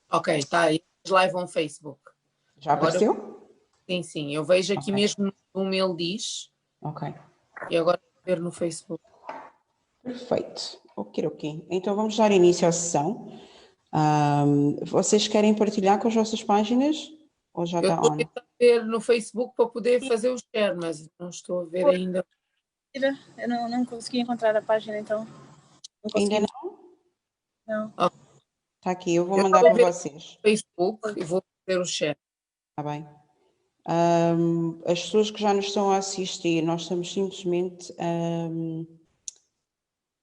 Ok, está aí. Live on Facebook. Já apareceu? Sim. Eu vejo aqui Ok. mesmo no meu diz. Ok. E agora vou ver no Facebook. Perfeito. Ok. Então vamos dar início à sessão. Vocês querem partilhar com as vossas páginas? Ou já Eu está estou a on? tentar ver no Facebook para poder fazer o share, mas não estou a ver ainda. Eu não consegui encontrar a página, então. Não consegui. Ainda não? Não. Está aqui, eu vou Eu mandar estou a para ver vocês. no Facebook e vou fazer o share. Está bem. As pessoas que já nos estão a assistir, nós estamos simplesmente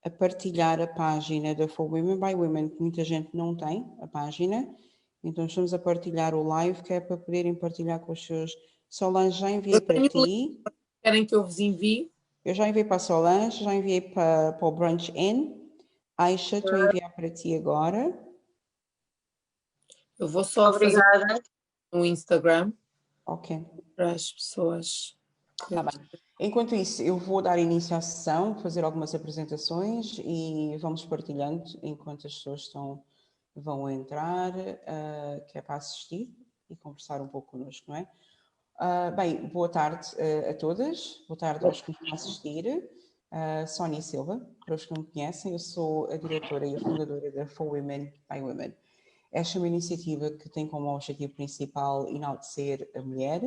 a partilhar a página da For Women by Women, que muita gente não tem a página, então estamos a partilhar o live, que é para poderem partilhar com os seus... Solange, já enviei para ti. Querem que eu vos envie? Eu já enviei para a Solange, já enviei para o Brunch Inn. Aisha, estou a enviar para ti agora. Eu vou só fazer no Instagram. Ok. Para as pessoas. Tá bem. Enquanto isso, eu vou dar início à sessão, fazer algumas apresentações e vamos partilhando enquanto as pessoas vão entrar, que é para assistir e conversar um pouco connosco, não é? Bem, boa tarde a todas, boa tarde aos que me estão a assistir. Sónia Silva, para os que não me conhecem, eu sou a diretora e a fundadora da For Women by Women. Esta é uma iniciativa que tem como objetivo principal enaltecer a mulher,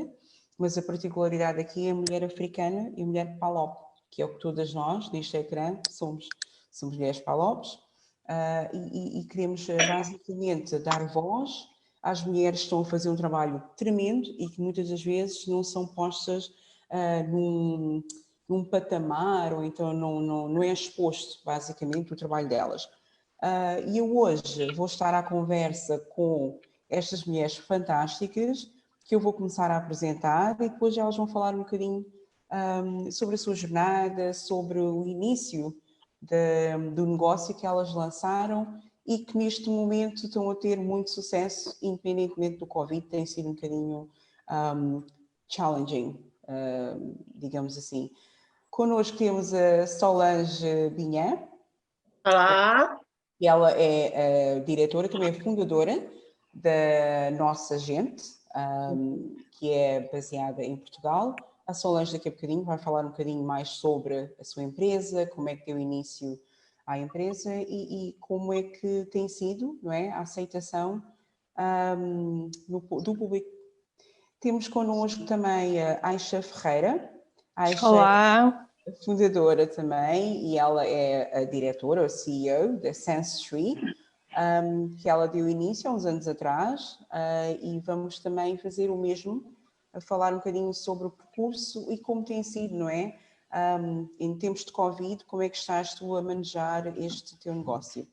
mas a particularidade aqui é a mulher africana e a mulher PALOP, que é o que todas nós, neste ecrã, somos mulheres PALOPs, e queremos basicamente dar voz às mulheres que estão a fazer um trabalho tremendo e que muitas das vezes não são postas num patamar, ou então não é exposto basicamente o trabalho delas. E eu hoje vou estar à conversa com estas mulheres fantásticas que eu vou começar a apresentar e depois elas vão falar um bocadinho sobre a sua jornada, sobre o início do negócio que elas lançaram e que neste momento estão a ter muito sucesso, independentemente do Covid, tem sido um bocadinho challenging, digamos assim. Connosco temos a Solange Binhan. Olá. E ela é a diretora, também é fundadora da Nossa Gente, que é baseada em Portugal. A Solange daqui a bocadinho vai falar um bocadinho mais sobre a sua empresa, como é que deu início à empresa e como é que tem sido, não é, a aceitação do público. Temos connosco também a Aisha Ferreira. Olá. Fundadora também, e ela é a diretora, ou CEO da Sense Tree, que ela deu início há uns anos atrás, e vamos também fazer o mesmo, a falar um bocadinho sobre o percurso e como tem sido, não é? Em tempos de Covid, como é que estás tu a manejar este teu negócio?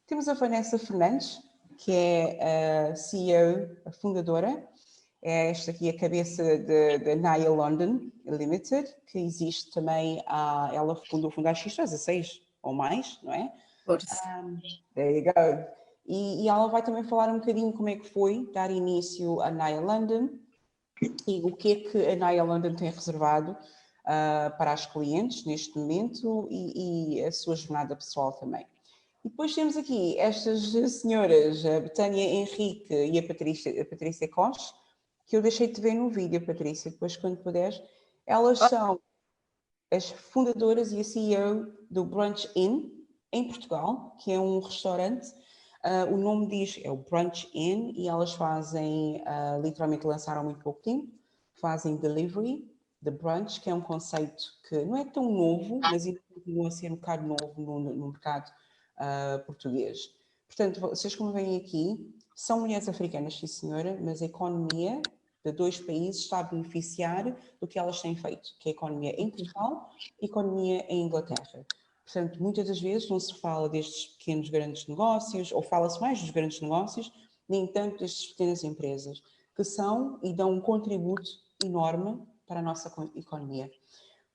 Temos a Vanessa Fernandes, que é a CEO, a fundadora. É esta aqui a cabeça da Naya London Limited, que existe também, ela fundou a X16 ou mais, não é? There you go. E ela vai também falar um bocadinho como é que foi dar início à Naya London e o que é que a Naya London tem reservado para as clientes neste momento e a sua jornada pessoal também. E depois temos aqui estas senhoras, a Betânia Henrique e a Patrícia Costa, que eu deixei de ver no vídeo, Patrícia, depois quando puderes. Elas são as fundadoras e a CEO do Brunch Inn, em Portugal, que é um restaurante. O nome diz, é o Brunch Inn, e elas fazem, literalmente lançaram há muito pouco tempo, fazem delivery de brunch, que é um conceito que não é tão novo, mas ainda continua a ser um bocado novo no mercado português. Portanto, vocês como veem aqui, são mulheres africanas, sim senhora, mas a economia de dois países está a beneficiar do que elas têm feito, que é a economia em Portugal e a economia em Inglaterra. Portanto, muitas das vezes não se fala destes pequenos grandes negócios, ou fala-se mais dos grandes negócios, nem tanto destas pequenas empresas, que são e dão um contributo enorme para a nossa economia.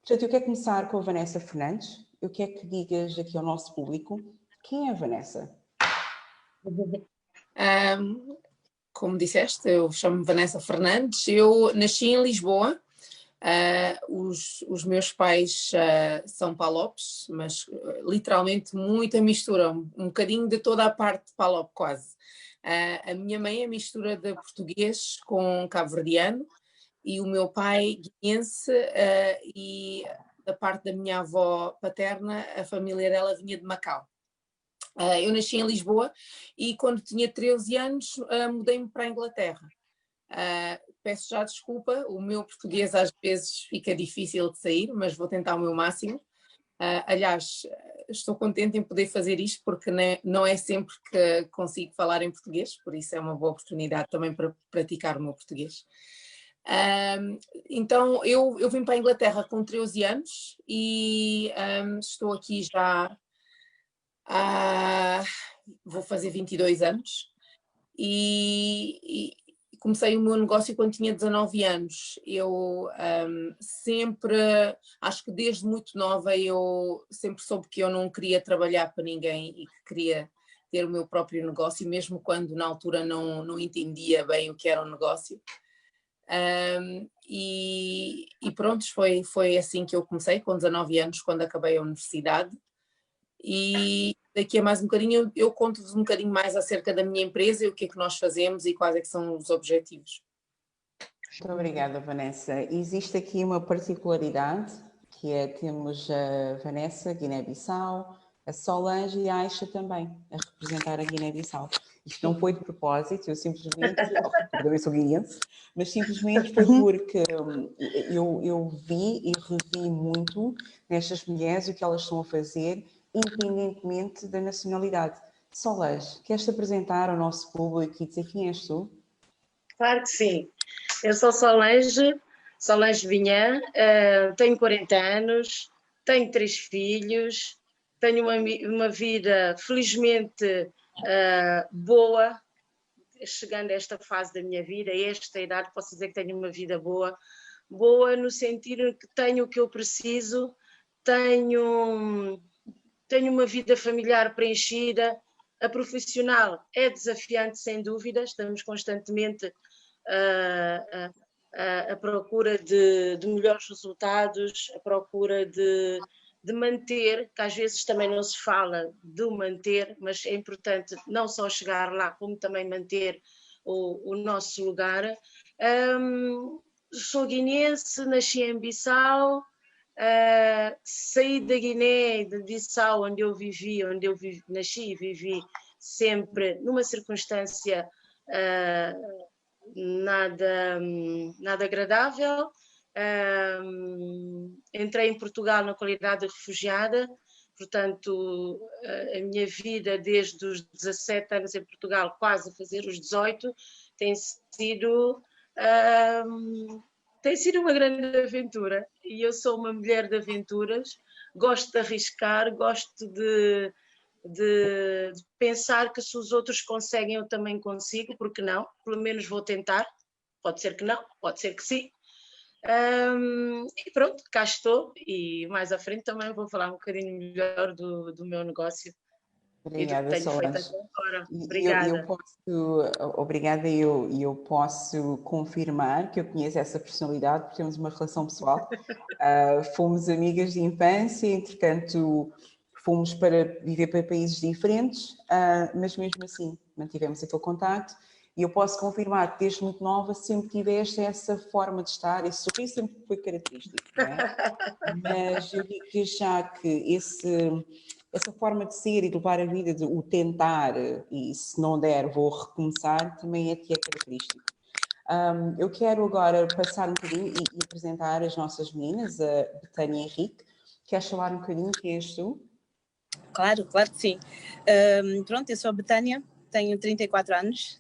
Portanto, eu quero começar com a Vanessa Fernandes. Eu quero que digas aqui ao nosso público quem é a Vanessa. Como disseste, eu chamo-me Vanessa Fernandes, eu nasci em Lisboa, Os meus pais são palopes, mas literalmente muita mistura, um bocadinho de toda a parte de Palop quase. A minha mãe é mistura de português com cabo-verdiano e o meu pai guineense, e da parte da minha avó paterna, a família dela vinha de Macau. Eu nasci em Lisboa e quando tinha 13 anos mudei-me para a Inglaterra. Peço já desculpa, o meu português às vezes fica difícil de sair, mas vou tentar o meu máximo. Aliás, estou contente em poder fazer isto porque não é sempre que consigo falar em português, por isso é uma boa oportunidade também para praticar o meu português. Então eu vim para a Inglaterra com 13 anos e estou aqui já vou fazer 22 anos e comecei o meu negócio quando tinha 19 anos. Eu sempre, acho que desde muito nova, eu sempre soube que eu não queria trabalhar para ninguém e que queria ter o meu próprio negócio, mesmo quando na altura não entendia bem o que era um negócio. E pronto, foi assim que eu comecei, com 19 anos, quando acabei a universidade. E daqui a mais um bocadinho eu conto-vos um bocadinho mais acerca da minha empresa e o que é que nós fazemos e quais é que são os objetivos. Muito obrigada, Vanessa. Existe aqui uma particularidade, que é, temos a Vanessa, Guiné-Bissau, a Solange e a Aisha também, a representar a Guiné-Bissau. Isto não foi de propósito, eu simplesmente, eu também sou guineense, mas simplesmente foi porque eu vi e revi muito nestas mulheres o que elas estão a fazer, independentemente da nacionalidade. Solange, queres te apresentar ao nosso público e dizer quem és tu? Claro que sim. Eu sou Solange Vinhã, tenho 40 anos, tenho 3 filhos, tenho uma vida felizmente boa, chegando a esta fase da minha vida, a esta idade posso dizer que tenho uma vida boa no sentido que tenho o que eu preciso, tenho uma vida familiar preenchida, a profissional é desafiante sem dúvida, estamos constantemente à procura de melhores resultados, à procura de manter, que às vezes também não se fala do manter, mas é importante não só chegar lá, como também manter o nosso lugar. Sou guineense, nasci em Bissau, saí da Guiné, de Bissau, onde eu nasci e vivi sempre numa circunstância nada agradável. Entrei em Portugal na qualidade de refugiada, portanto a minha vida desde os 17 anos em Portugal, quase a fazer os 18, tem sido uma grande aventura e eu sou uma mulher de aventuras, gosto de arriscar, gosto de pensar que se os outros conseguem eu também consigo, porque não? Pelo menos vou tentar, pode ser que não, pode ser que sim. E pronto, cá estou e mais à frente também vou falar um bocadinho melhor do meu negócio. Obrigada, Solange. Obrigada. Obrigada, eu posso confirmar que eu conheço essa personalidade porque temos uma relação pessoal. Fomos amigas de infância, entretanto fomos para viver para países diferentes, mas mesmo assim mantivemos aquele contacto e eu posso confirmar que desde muito nova sempre tiveste essa forma de estar, esse sorriso sempre foi característico, não é? Mas eu digo já que essa forma de ser e de levar a vida, de o tentar e se não der vou recomeçar, também é que é característico. Eu quero agora passar um bocadinho e apresentar as nossas meninas, a Betânia e Henrique. Queres falar um bocadinho quem és tu? Claro que sim. Pronto, eu sou a Betânia, tenho 34 anos.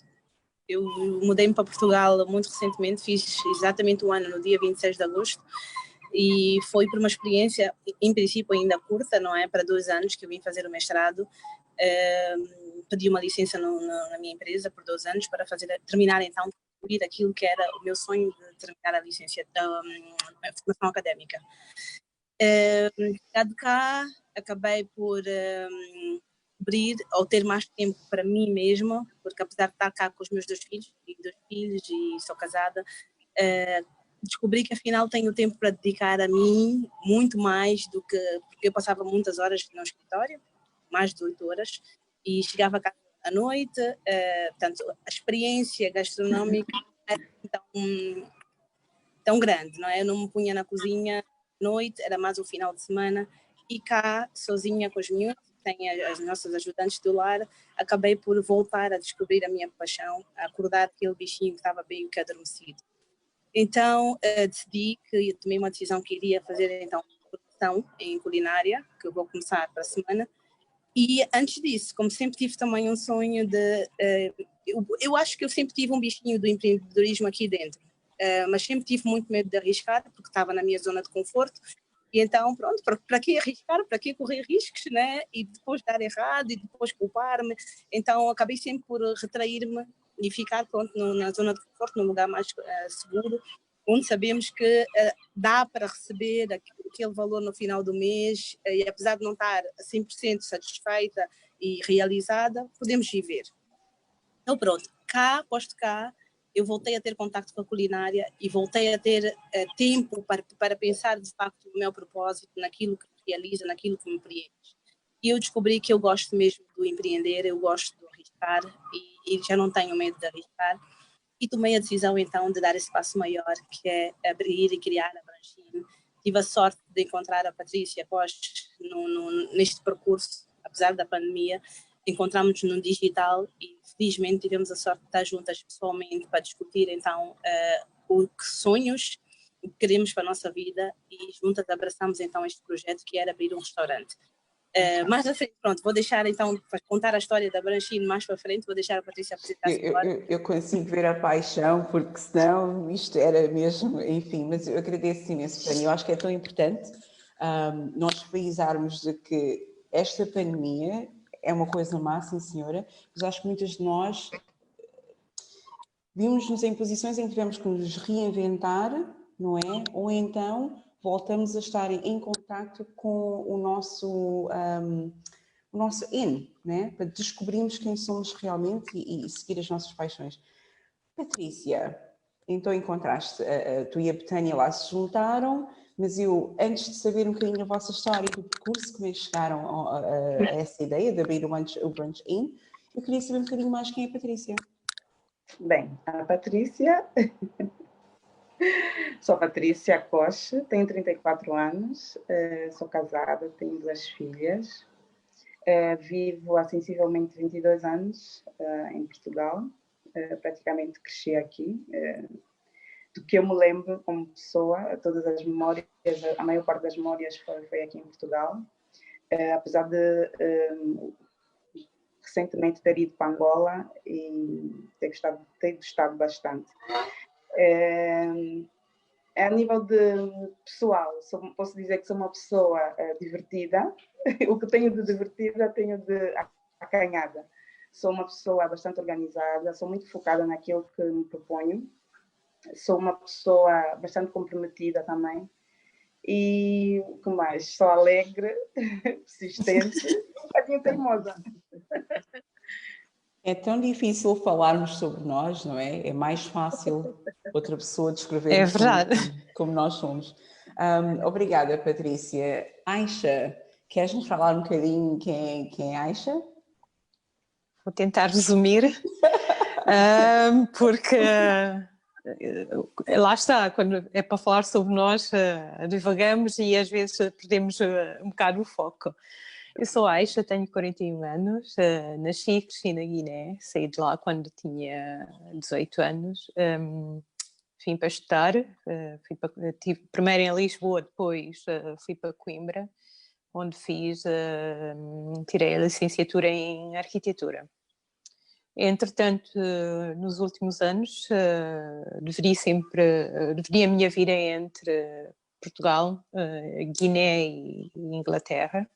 Eu mudei-me para Portugal muito recentemente, fiz exatamente um ano no dia 26 de agosto e foi por uma experiência, em princípio ainda curta, não é? Para 2 anos que eu vim fazer o mestrado. Pedi uma licença na minha empresa por 2 anos para terminar então aquilo que era o meu sonho de terminar a licenciatura, a formação académica. Chegado cá, acabei por abrir ou ter mais tempo para mim mesma, porque apesar de estar cá com os meus 2 filhos e sou casada, descobri que afinal tenho tempo para dedicar a mim, muito mais do que, porque eu passava muitas horas no escritório, mais de 8 horas, e chegava a casa à noite, portanto, a experiência gastronómica era tão grande, não é? Eu não me punha na cozinha à noite, era mais o final de semana, e cá, sozinha com os miúdos, tenho as nossas ajudantes do lar, acabei por voltar a descobrir a minha paixão, a acordar aquele bichinho que estava bem que adormecido. Então, decidi que eu tomei uma decisão que iria fazer então uma formação em culinária, que eu vou começar para a semana. E antes disso, como sempre tive também um sonho de... eu acho que eu sempre tive um bichinho do empreendedorismo aqui dentro, mas sempre tive muito medo de arriscar, porque estava na minha zona de conforto. E então, pronto, para que arriscar, para que correr riscos, né? E depois dar errado e depois culpar-me. Então, acabei sempre por retrair-me e ficar, pronto, na zona de conforto, num lugar mais seguro, onde sabemos que dá para receber aquele valor no final do mês, e apesar de não estar 100% satisfeita e realizada, podemos viver. Então, pronto, posto cá, eu voltei a ter contacto com a culinária e voltei a ter tempo para pensar de facto no meu propósito, naquilo que me realiza, naquilo que me preenche. E eu descobri que eu gosto mesmo de empreender, eu gosto de arriscar e já não tenho medo de arriscar. E tomei a decisão então de dar esse passo maior, que é abrir e criar a Branchine. Tive a sorte de encontrar a Patrícia neste percurso, apesar da pandemia. Encontramos-nos no digital e felizmente tivemos a sorte de estar juntas pessoalmente para discutir então o que sonhos, o que queremos para a nossa vida, e juntas abraçamos então este projeto que era abrir um restaurante. Mais à frente, pronto, vou deixar então para contar a história da Branchine mais para frente, vou deixar a Patrícia apresentar-se agora. Eu consigo ver a paixão, porque senão isto era mesmo, enfim, mas eu agradeço imenso, Tânia. Eu acho que é tão importante nós frisarmos de que esta pandemia é uma coisa má, sim senhora, mas acho que muitas de nós vimos-nos em posições em que tivemos que nos reinventar, não é? Ou então voltamos a estar em contacto com o nosso né? Para descobrirmos quem somos realmente e seguir as nossas paixões. Patrícia, então encontraste, tu e a Betânia lá se juntaram, mas eu, antes de saber um bocadinho a vossa história e do percurso, como é que chegaram a essa ideia de abrir o Brunch Inn, eu queria saber um bocadinho mais quem é a Patrícia. Bem, a Patrícia, sou Patrícia Coche, tenho 34 anos, sou casada, tenho 2 filhas, vivo há sensivelmente 22 anos em Portugal, praticamente cresci aqui. Do que eu me lembro como pessoa, todas as memórias, a maior parte das memórias foi aqui em Portugal, apesar de recentemente ter ido para Angola e ter gostado bastante. A nível de pessoal, posso dizer que sou uma pessoa divertida. O que tenho de divertida, tenho de acanhada. Sou uma pessoa bastante organizada, sou muito focada naquilo que me proponho. Sou uma pessoa bastante comprometida também. E o que mais? Sou alegre, persistente e um bocadinho teimosa. É tão difícil falarmos sobre nós, não é? É mais fácil outra pessoa descrever como nós somos. Obrigada, Patrícia. Aisha, queres-nos falar um bocadinho quem é Aisha? Vou tentar resumir, porque lá está, quando é para falar sobre nós, divagamos e às vezes perdemos um bocado o foco. Eu sou Aisha, tenho 41 anos, nasci e cresci na Guiné, saí de lá quando tinha 18 anos, vim para estudar, estive primeiro em Lisboa, depois fui para Coimbra, onde tirei a licenciatura em arquitetura. Entretanto, nos últimos anos, dividi a minha vida entre Portugal, Guiné e Inglaterra.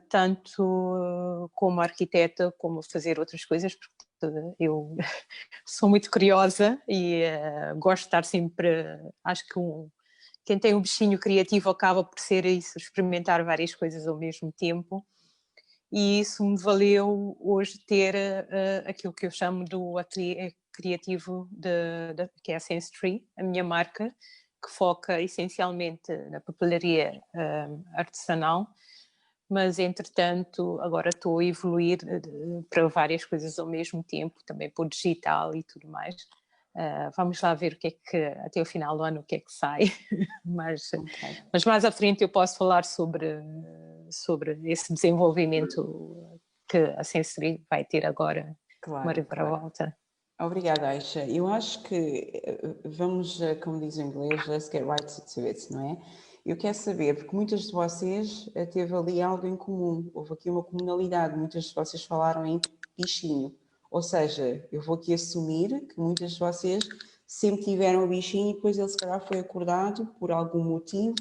Tanto como arquiteta como fazer outras coisas, porque eu sou muito curiosa e gosto de estar sempre, acho que quem tem um bichinho criativo acaba por ser isso, experimentar várias coisas ao mesmo tempo, e isso me valeu hoje ter aquilo que eu chamo do ateliê criativo que é a Sense Tree, a minha marca, que foca essencialmente na papelaria artesanal, mas entretanto agora estou a evoluir para várias coisas ao mesmo tempo, também por digital e tudo mais. Vamos lá ver o que é que, até o final do ano, o que é que sai, mas mais à frente eu posso falar sobre esse desenvolvimento que a Sensory vai ter agora, uma reviravolta. Obrigada, Aisha. Eu acho que vamos, como diz em inglês, let's get right to it, não é? Eu quero saber, porque muitas de vocês teve ali algo em comum, houve aqui uma comunalidade, muitas de vocês falaram em bichinho. Ou seja, eu vou aqui assumir que muitas de vocês sempre tiveram o bichinho e depois ele se calhar foi acordado por algum motivo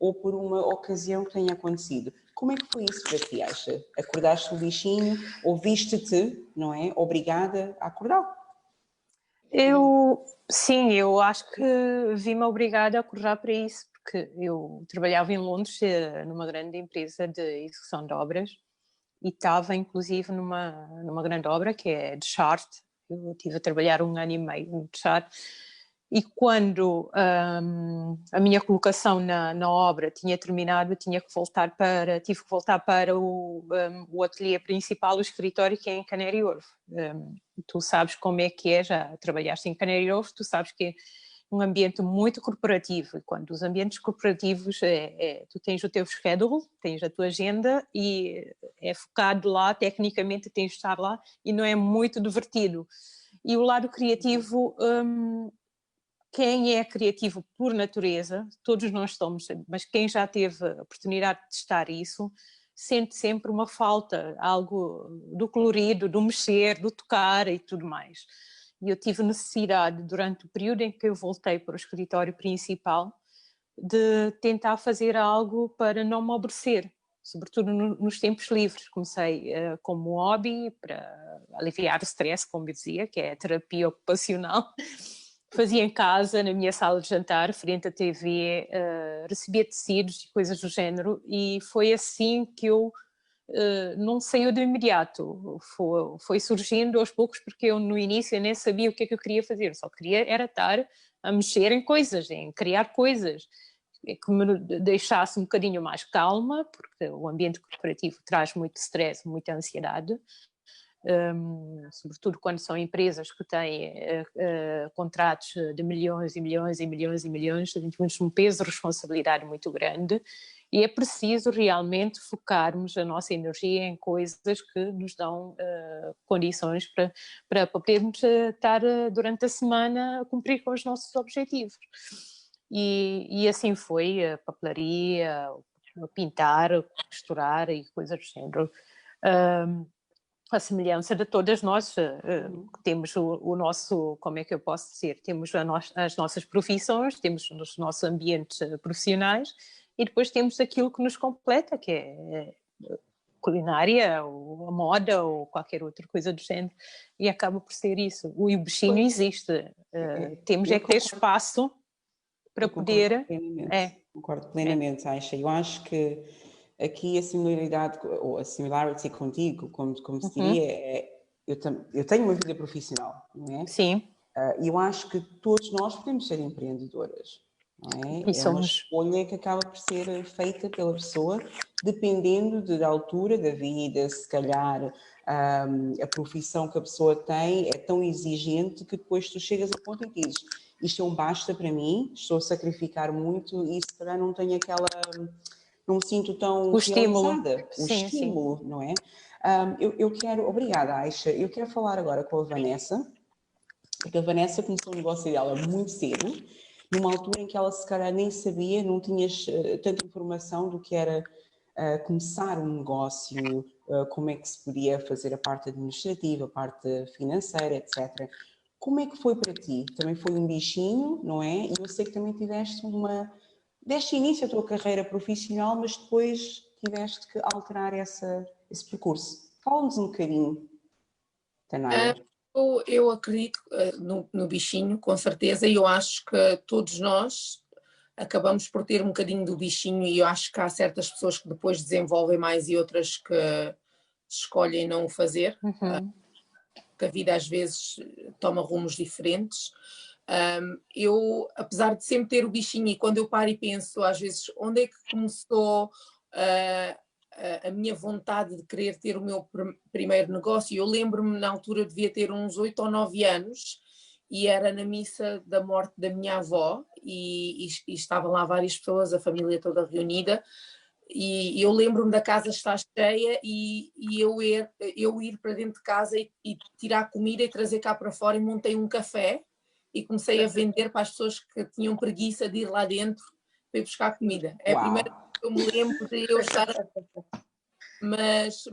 ou por uma ocasião que tenha acontecido. Como é que foi isso para ti, Aisha? Acordaste o bichinho ou viste-te, não é, obrigada a acordá-lo? Sim, eu acho que vi-me obrigada a acordar para isso, porque eu trabalhava em Londres numa grande empresa de execução de obras e estava inclusive numa grande obra que é de Chart. Eu estive a trabalhar 1 ano e meio no Chart e quando a minha colocação na obra tinha terminado, tive que voltar para o ateliê principal, o escritório, que é em Canary Wharf. Tu sabes como é que é, já trabalhaste em Canary Wharf, tu sabes que é um ambiente muito corporativo, e quando os ambientes corporativos tu tens o teu schedule, tens a tua agenda e é focado lá, tecnicamente tens de estar lá e não é muito divertido. E o lado criativo, quem é criativo por natureza, todos nós somos, mas quem já teve a oportunidade de testar isso, sente sempre uma falta, algo do colorido, do mexer, do tocar e tudo mais. E eu tive necessidade, durante o período em que eu voltei para o escritório principal, de tentar fazer algo para não me aborrecer, sobretudo nos tempos livres. Comecei como hobby, para aliviar o stress, como eu dizia, que é a terapia ocupacional. Fazia em casa, na minha sala de jantar, frente à TV, recebia tecidos e coisas do género, e foi assim que eu não saiu de imediato, foi surgindo aos poucos, porque eu no início eu nem sabia o que é que eu queria fazer, só queria era estar a mexer em coisas, em criar coisas que me deixasse um bocadinho mais calma, porque o ambiente corporativo traz muito stress, muita ansiedade, sobretudo quando são empresas que têm contratos de milhões e milhões e milhões e milhões, temos um peso de responsabilidade muito grande e é preciso realmente focarmos a nossa energia em coisas que nos dão condições para podermos estar durante a semana a cumprir com os nossos objetivos. E assim foi a papelaria, pintar, costurar e coisas do género. A semelhança de todas nós, temos o nosso, como é que eu posso dizer, temos as nossas profissões, temos os nossos ambientes profissionais e depois temos aquilo que nos completa, que é culinária, ou a moda, ou qualquer outra coisa do género, e acaba por ser isso. O bichinho existe, temos que ter espaço para poder... Concordo plenamente, Aisha. Eu acho que aqui a similaridade, ou a similarity contigo, como se diria, eu tenho uma vida profissional, não é? Sim. E eu acho que todos nós podemos ser empreendedoras, não é? É uma escolha que acaba por ser feita pela pessoa, dependendo da altura da vida, se calhar a profissão que a pessoa tem é tão exigente que depois tu chegas a ponto em que dizes, isto é um basta para mim, estou a sacrificar muito e se calhar não tenho aquela... não me sinto tão realizada. O estímulo, não é? Eu quero... Obrigada, Aisha. Eu quero falar agora com a Vanessa, porque a Vanessa começou o negócio dela muito cedo, numa altura em que ela se calhar nem sabia, não tinhas tanta informação do que era começar um negócio, como é que se podia fazer a parte administrativa, a parte financeira, etc. Como é que foi para ti? Também foi um bichinho, não é? E eu sei que também deste início a tua carreira profissional, mas depois tiveste que alterar esse percurso. Fala-nos um bocadinho, Tanaya. Eu acredito no bichinho, com certeza, e eu acho que todos nós acabamos por ter um bocadinho do bichinho e eu acho que há certas pessoas que depois desenvolvem mais e outras escolhem não o fazer, porque a vida às vezes toma rumos diferentes. Eu, apesar de sempre ter o bichinho, e quando eu paro e penso, às vezes, onde é que começou a minha vontade de querer ter o meu primeiro negócio? Eu lembro-me, na altura, eu devia ter uns 8 ou 9 anos, e era na missa da morte da minha avó, e estavam lá várias pessoas, a família toda reunida, e eu lembro-me da casa estar cheia e eu ir para dentro de casa e tirar comida e trazer cá para fora, e montei um café e comecei a vender para as pessoas que tinham preguiça de ir lá dentro para ir buscar comida. É a primeira vez que eu me lembro de eu estar... Mas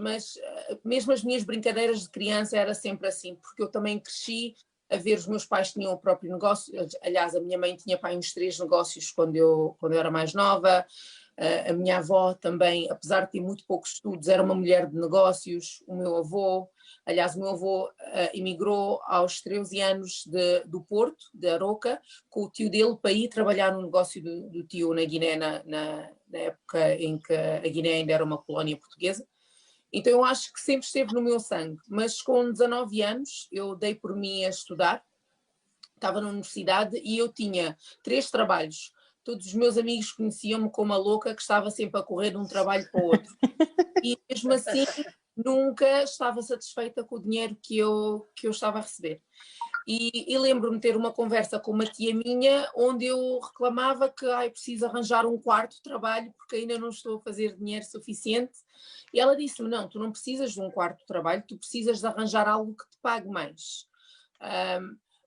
mesmo as minhas brincadeiras de criança era sempre assim, porque eu também cresci a ver os meus pais tinham o próprio negócio. Aliás, a minha mãe tinha pai uns 3 negócios quando eu era mais nova. A minha avó também, apesar de ter muito poucos estudos, era uma mulher de negócios. O meu avô, aliás, o meu avô emigrou aos 13 anos do Porto, de Aroca, com o tio dele para ir trabalhar no negócio do tio na Guiné, na época em que a Guiné ainda era uma colónia portuguesa. Então eu acho que sempre esteve no meu sangue, mas com 19 anos eu dei por mim a estudar, estava na universidade e eu tinha 3 trabalhos. Todos os meus amigos conheciam-me como a louca que estava sempre a correr de um trabalho para o outro. E mesmo assim nunca estava satisfeita com o dinheiro que eu estava a receber. E lembro-me de ter uma conversa com uma tia minha onde eu reclamava que preciso arranjar um 4º trabalho porque ainda não estou a fazer dinheiro suficiente. E ela disse-me, não, tu não precisas de um 4º trabalho, tu precisas de arranjar algo que te pague mais.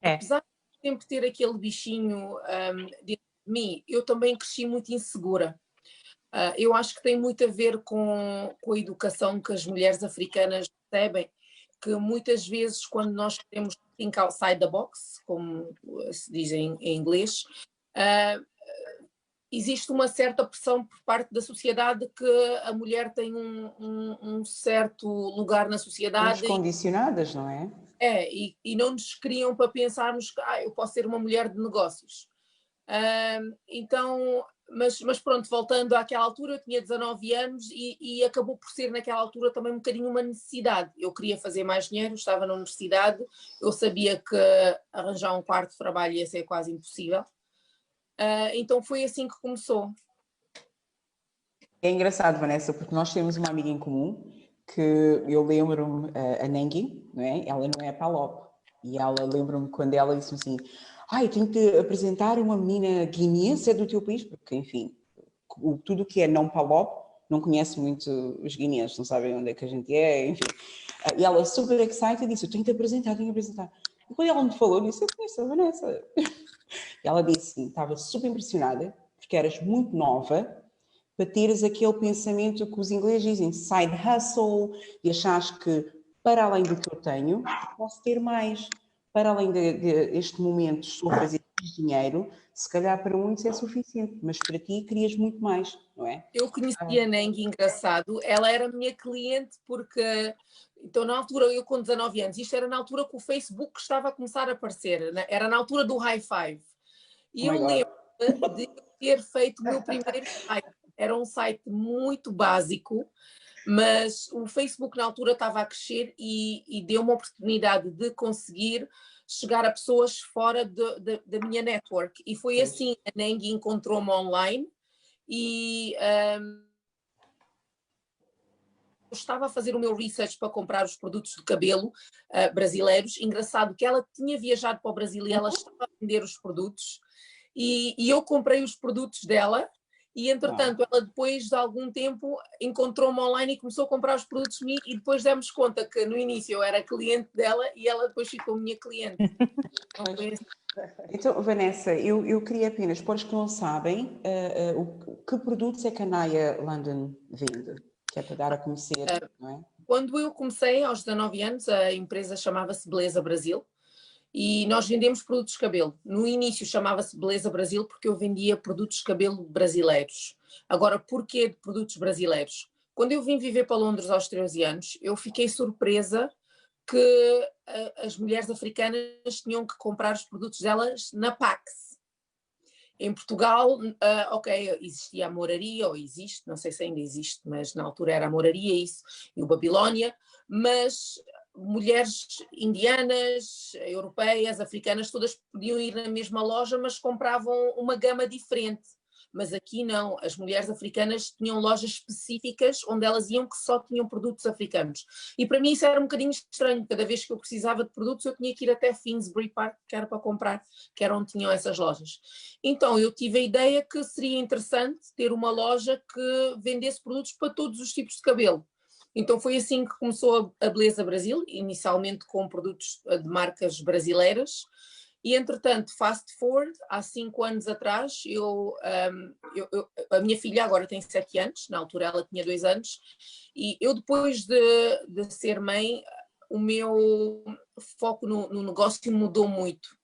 Apesar de sempre ter aquele bichinho dentro de mim, eu também cresci muito insegura. Eu acho que tem muito a ver com a educação que as mulheres africanas recebem, que muitas vezes quando nós queremos think outside the box, como se diz em inglês, existe uma certa pressão por parte da sociedade que a mulher tem um certo lugar na sociedade. Somos condicionadas, não é? E não nos criam para pensarmos que eu posso ser uma mulher de negócios. Então, mas pronto, voltando àquela altura, eu tinha 19 anos e acabou por ser naquela altura também um bocadinho uma necessidade. Eu queria fazer mais dinheiro, estava na universidade, eu sabia que arranjar um 4º trabalho ia ser quase impossível. Então foi assim que começou. É engraçado, Vanessa, porque nós temos uma amiga em comum que eu lembro-me, a Nengi, não é? Ela não é Palop. E ela lembro-me quando ela disse assim, eu tenho que apresentar uma menina guineense do teu país, porque, enfim, tudo que é não Palop não conhece muito os guineenses, não sabem onde é que a gente é, enfim. E ela, super excited, disse, eu tenho que apresentar. E quando ela me falou, eu disse, eu conheço a Vanessa. E ela disse, estava super impressionada, porque eras muito nova, para teres aquele pensamento que os ingleses dizem, side hustle, e achares que, para além do que eu tenho, posso ter mais. Para além deste momento, estou a fazer dinheiro, se calhar para muitos é suficiente, mas para ti querias muito mais, não é? Eu conhecia a Nengi, engraçado, ela era minha cliente porque, então na altura, eu com 19 anos, isto era na altura que o Facebook estava a começar a aparecer, era na altura do High Five, e eu lembro de ter feito o meu primeiro site, era um site muito básico, mas o Facebook na altura estava a crescer e deu uma oportunidade de conseguir chegar a pessoas fora da minha network. E foi assim, a Nengi encontrou-me online e eu estava a fazer o meu research para comprar os produtos de cabelo brasileiros. Engraçado que ela tinha viajado para o Brasil e ela estava a vender os produtos e eu comprei os produtos dela. E, entretanto, ela depois de algum tempo encontrou-me online e começou a comprar os produtos de mim e depois demos conta que no início eu era cliente dela e ela depois ficou minha cliente. Então, Vanessa, eu queria apenas, para os que não sabem, que produtos é que a Naya London vende? Que é para dar a conhecer, não é? Quando eu comecei, aos 19 anos, a empresa chamava-se Beleza Brasil. E nós vendemos produtos de cabelo. No início chamava-se Beleza Brasil porque eu vendia produtos de cabelo brasileiros. Agora, porquê de produtos brasileiros? Quando eu vim viver para Londres aos 13 anos, eu fiquei surpresa que as mulheres africanas tinham que comprar os produtos delas na Pax. Em Portugal, ok, existia a Moraria, ou existe, não sei se ainda existe, mas na altura era a Moraria isso, e o Babilónia, mas mulheres indianas, europeias, africanas, todas podiam ir na mesma loja, mas compravam uma gama diferente. Mas aqui não, as mulheres africanas tinham lojas específicas onde elas iam que só tinham produtos africanos. E para mim isso era um bocadinho estranho, cada vez que eu precisava de produtos eu tinha que ir até Finsbury Park, que era para comprar, que era onde tinham essas lojas. Então eu tive a ideia que seria interessante ter uma loja que vendesse produtos para todos os tipos de cabelo. Então foi assim que começou a Beleza Brasil, inicialmente com produtos de marcas brasileiras. E, entretanto, fast forward, há 5 anos atrás, a minha filha agora tem 7 anos, na altura ela tinha 2 anos, e eu depois de ser mãe, o meu foco no negócio mudou muito.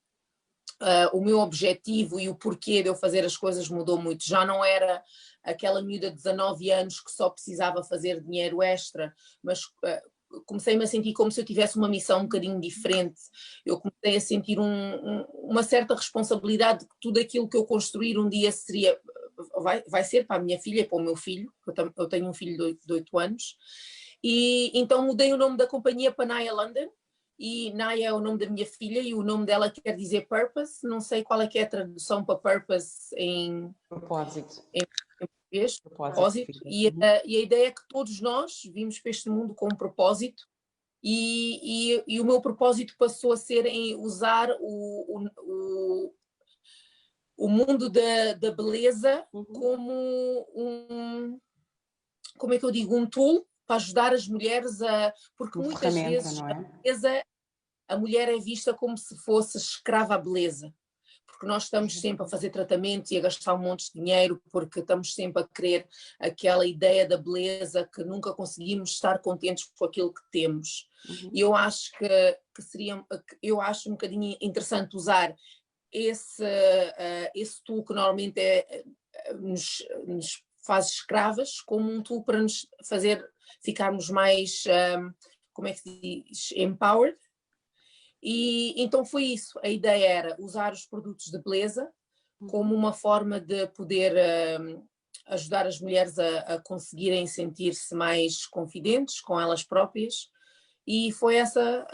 O meu objetivo e o porquê de eu fazer as coisas mudou muito. Já não era aquela miúda de 19 anos que só precisava fazer dinheiro extra, mas comecei-me a sentir como se eu tivesse uma missão um bocadinho diferente. Eu comecei a sentir uma certa responsabilidade de que tudo aquilo que eu construir um dia vai ser para a minha filha e para o meu filho. Eu tenho um filho de 8 anos. E então mudei o nome da companhia para Naya London. E Naya é o nome da minha filha e o nome dela quer dizer purpose. Não sei qual é que é a tradução para purpose em Propósito. português. Propósito. E a ideia é que todos nós vimos para este mundo com um propósito e o meu propósito passou a ser em usar o mundo da beleza como como é que eu digo, um tool para ajudar as mulheres porque uma muitas vezes a mulher é vista como se fosse escrava à beleza, porque nós estamos sempre a fazer tratamento e a gastar um monte de dinheiro, porque estamos sempre a querer aquela ideia da beleza que nunca conseguimos estar contentes com aquilo que temos. E eu acho eu acho um bocadinho interessante usar esse tool que normalmente nos faz escravas como um tool para nos fazer ficarmos mais, como é que se diz, empowered. E então foi isso, a ideia era usar os produtos de beleza como uma forma de poder ajudar as mulheres a conseguirem sentir-se mais confidentes com elas próprias, e foi essa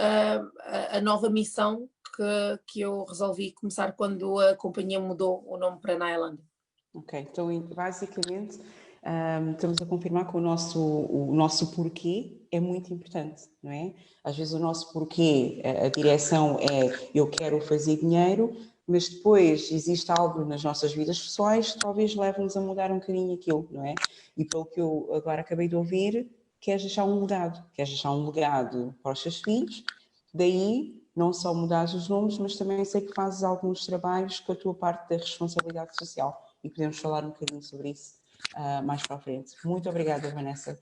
a nova missão que eu resolvi começar quando a companhia mudou o nome para Naya. Ok, então basicamente estamos a confirmar que o nosso porquê é muito importante, não é? Às vezes o nosso porquê, a direção é eu quero fazer dinheiro, mas depois existe algo nas nossas vidas pessoais que talvez leve-nos a mudar um bocadinho aquilo, não é? E pelo que eu agora acabei de ouvir, queres deixar um legado para os teus filhos, daí não só mudares os nomes, mas também sei que fazes alguns trabalhos com a tua parte da responsabilidade social e podemos falar um bocadinho sobre isso mais para a frente. Muito obrigada, Vanessa.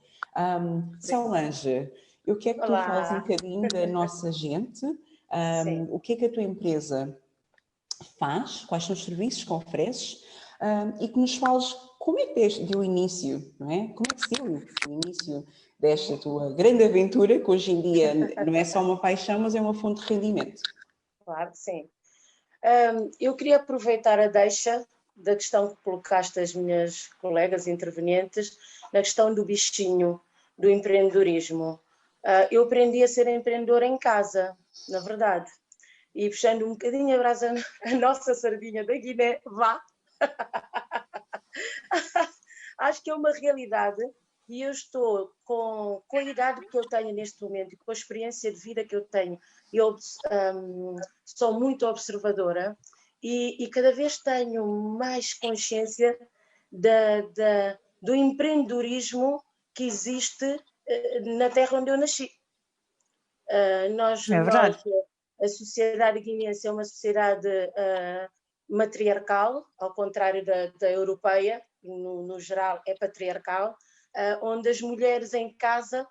Solange, eu quero que tu fales um bocadinho da nossa gente, o que é que a tua empresa faz, quais são os serviços que ofereces e que nos fales como é que deu o início, não é? Como é que se deu o início desta tua grande aventura, que hoje em dia não é só uma paixão, mas é uma fonte de rendimento. Claro que sim. Eu queria aproveitar a deixa da questão que colocaste as minhas colegas intervenientes, na questão do bichinho, do empreendedorismo. Eu aprendi a ser empreendedora em casa, na verdade. E puxando um bocadinho a brasa, a nossa sardinha da Guiné, vá. Acho que é uma realidade e eu estou com a idade que eu tenho neste momento e com a experiência de vida que eu tenho, eu sou muito observadora e cada vez tenho mais consciência do empreendedorismo que existe na terra onde eu nasci. A sociedade guineense é uma sociedade matriarcal, ao contrário da europeia, no geral é patriarcal, onde as mulheres em casa,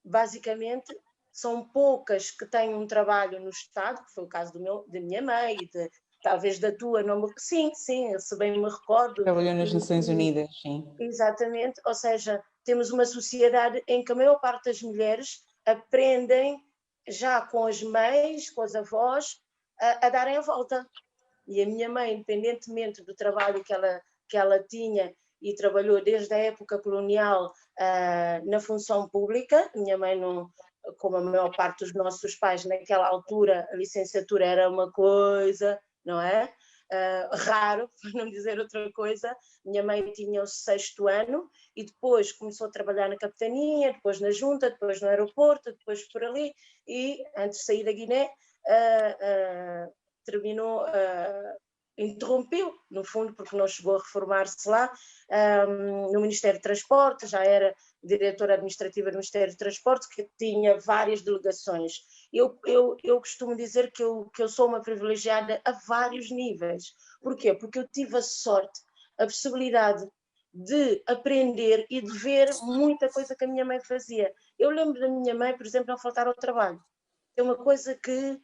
basicamente, são poucas que têm um trabalho no Estado, que foi o caso da minha mãe e talvez da tua, sim, se bem me recordo. Trabalhou nas Nações Unidas, sim. Exatamente, ou seja, temos uma sociedade em que a maior parte das mulheres aprendem já com as mães, com as avós, a darem a volta. E a minha mãe, independentemente do trabalho que ela tinha e trabalhou desde a época colonial na função pública, minha mãe não, como a maior parte dos nossos pais naquela altura, a licenciatura era uma coisa, não é? Raro, para não dizer outra coisa. Minha mãe tinha o 6º ano e depois começou a trabalhar na capitania, depois na junta, depois no aeroporto, depois por ali, e antes de sair da Guiné terminou, interrompeu, no fundo, porque não chegou a reformar-se lá, no Ministério de Transportes, já era diretora administrativa do Ministério de Transportes, que tinha várias delegações. Eu costumo dizer que eu sou uma privilegiada a vários níveis. Porquê? Porque eu tive a sorte, a possibilidade de aprender e de ver muita coisa que a minha mãe fazia. Eu lembro da minha mãe, por exemplo, não faltar ao trabalho. É uma coisa que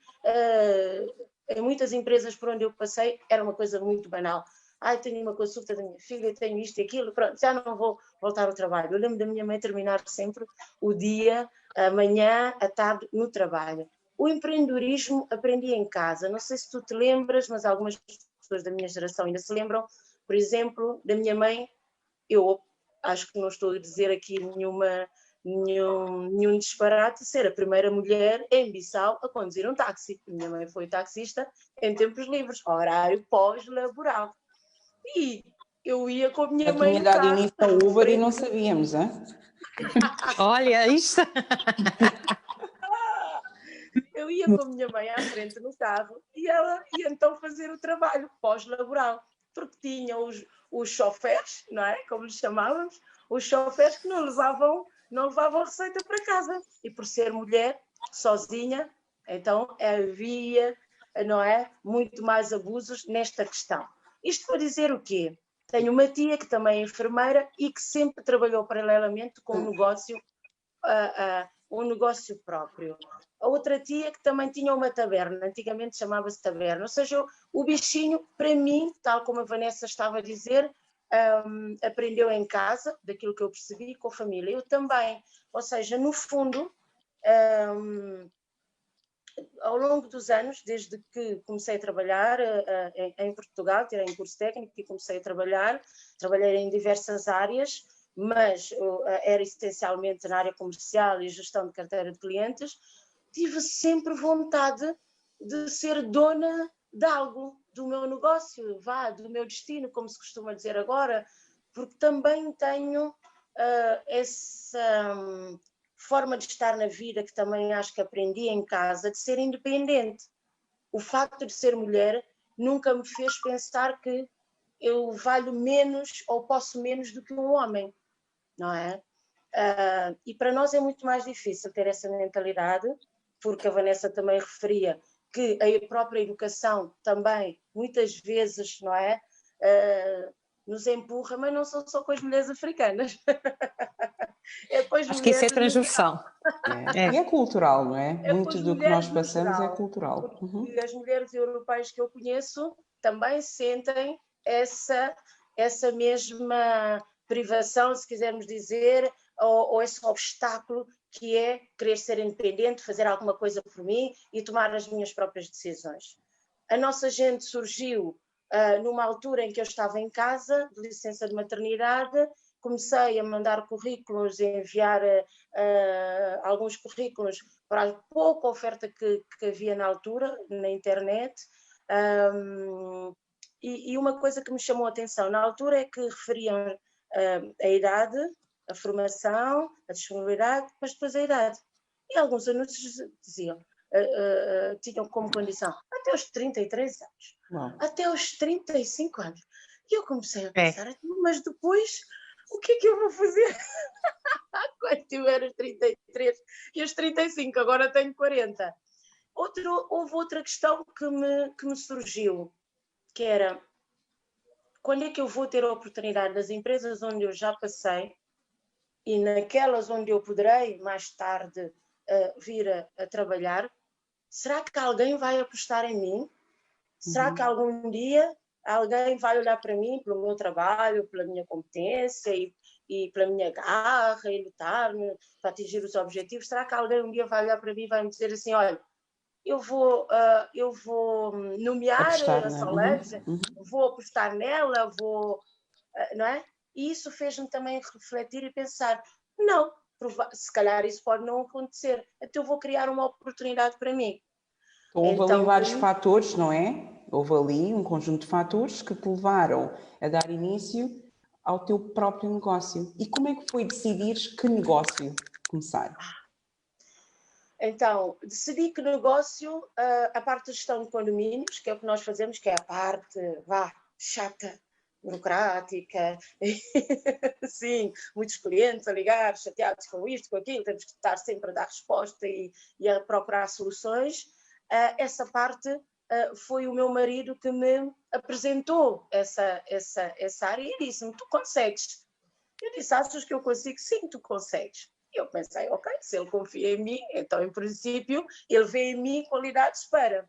em muitas empresas por onde eu passei era uma coisa muito banal. Tenho uma consulta da minha filha, tenho isto e aquilo, pronto, já não vou voltar ao trabalho. Eu lembro da minha mãe terminar sempre o dia, a manhã, a tarde, no trabalho. O empreendedorismo aprendi em casa. Não sei se tu te lembras, mas algumas pessoas da minha geração ainda se lembram, por exemplo, da minha mãe. Eu acho que não estou a dizer aqui nenhum disparate, ser a primeira mulher em Bissau a conduzir um táxi. Minha mãe foi taxista em tempos livres, horário pós-laboral. E eu ia com a minha mãe no carro. Eu tinha dado carro. início ao Uber e não sabíamos, hein? Olha, isto... Eu ia com a minha mãe à frente no carro e ela ia então fazer o trabalho pós-laboral, porque tinha os choferes, não é? Como lhes chamávamos, os choferes que não levavam receita para casa. E por ser mulher, sozinha, então havia, não é, muito mais abusos nesta questão. Isto para dizer o quê? Tenho uma tia que também é enfermeira e que sempre trabalhou paralelamente com um negócio próprio. A outra tia que também tinha uma taberna, antigamente chamava-se taberna, ou seja, o bichinho, para mim, tal como a Vanessa estava a dizer, aprendeu em casa, daquilo que eu percebi, com a família. Eu também, ou seja, no fundo, ao longo dos anos, desde que comecei a trabalhar em Portugal, tirei um curso técnico e comecei a trabalhei em diversas áreas, mas era essencialmente na área comercial e gestão de carteira de clientes. Tive sempre vontade de ser dona de algo, do meu negócio, do meu destino, como se costuma dizer agora, porque também tenho essa forma de estar na vida, que também acho que aprendi em casa, de ser independente. O facto de ser mulher nunca me fez pensar que eu valho menos ou posso menos do que um homem, não é? E para nós é muito mais difícil ter essa mentalidade, porque a Vanessa também referia que a própria educação também, muitas vezes, não é? Nos empurra, mas não são só com as mulheres africanas. Acho que isso é transversal. E é cultural, não é? Muito do que nós passamos geral, é cultural. Porque as mulheres europeias que eu conheço também sentem essa mesma privação, se quisermos dizer, ou esse obstáculo que é querer ser independente, fazer alguma coisa por mim e tomar as minhas próprias decisões. A nossa gente surgiu numa altura em que eu estava em casa, de licença de maternidade, comecei a mandar currículos e enviar alguns currículos para a pouca oferta que havia na altura, na internet. E uma coisa que me chamou a atenção na altura é que referiam a idade, a formação, a disponibilidade, mas depois a idade. E alguns anúncios diziam, tinham como condição até os 33 anos, até os 35 anos. E eu comecei a pensar, mas depois, o que é que eu vou fazer quando tiver os 33 e os 35? Agora tenho 40. Houve outra questão que me surgiu, que era, quando é que eu vou ter a oportunidade das empresas onde eu já passei e naquelas onde eu poderei mais tarde vir a trabalhar, será que alguém vai apostar em mim? Será que algum dia alguém vai olhar para mim, pelo meu trabalho, pela minha competência e pela minha garra e lutar para atingir os objetivos? Será que alguém um dia vai olhar para mim e vai me dizer assim, olha, eu vou nomear Apostar, a não é? Solange, vou apostar nela, não é? E isso fez-me também refletir e pensar, não, se calhar isso pode não acontecer, então eu vou criar uma oportunidade para mim. Então, houve ali Então, vários fatores, não é? Houve ali um conjunto de fatores que te levaram a dar início ao teu próprio negócio. E como é que foi decidires que negócio começar? Então, decidi que negócio, a parte de gestão de condomínios, que é o que nós fazemos, que é a parte, chata, burocrática, sim, muitos clientes a ligar, chateados com isto, com aquilo, temos que estar sempre a dar resposta e a procurar soluções. Essa parte foi o meu marido que me apresentou essa área e disse-me, tu consegues. Eu disse, achas que eu consigo? Sim, tu consegues. E eu pensei, ok, se ele confia em mim, então, em princípio, ele vê em mim qualidades para.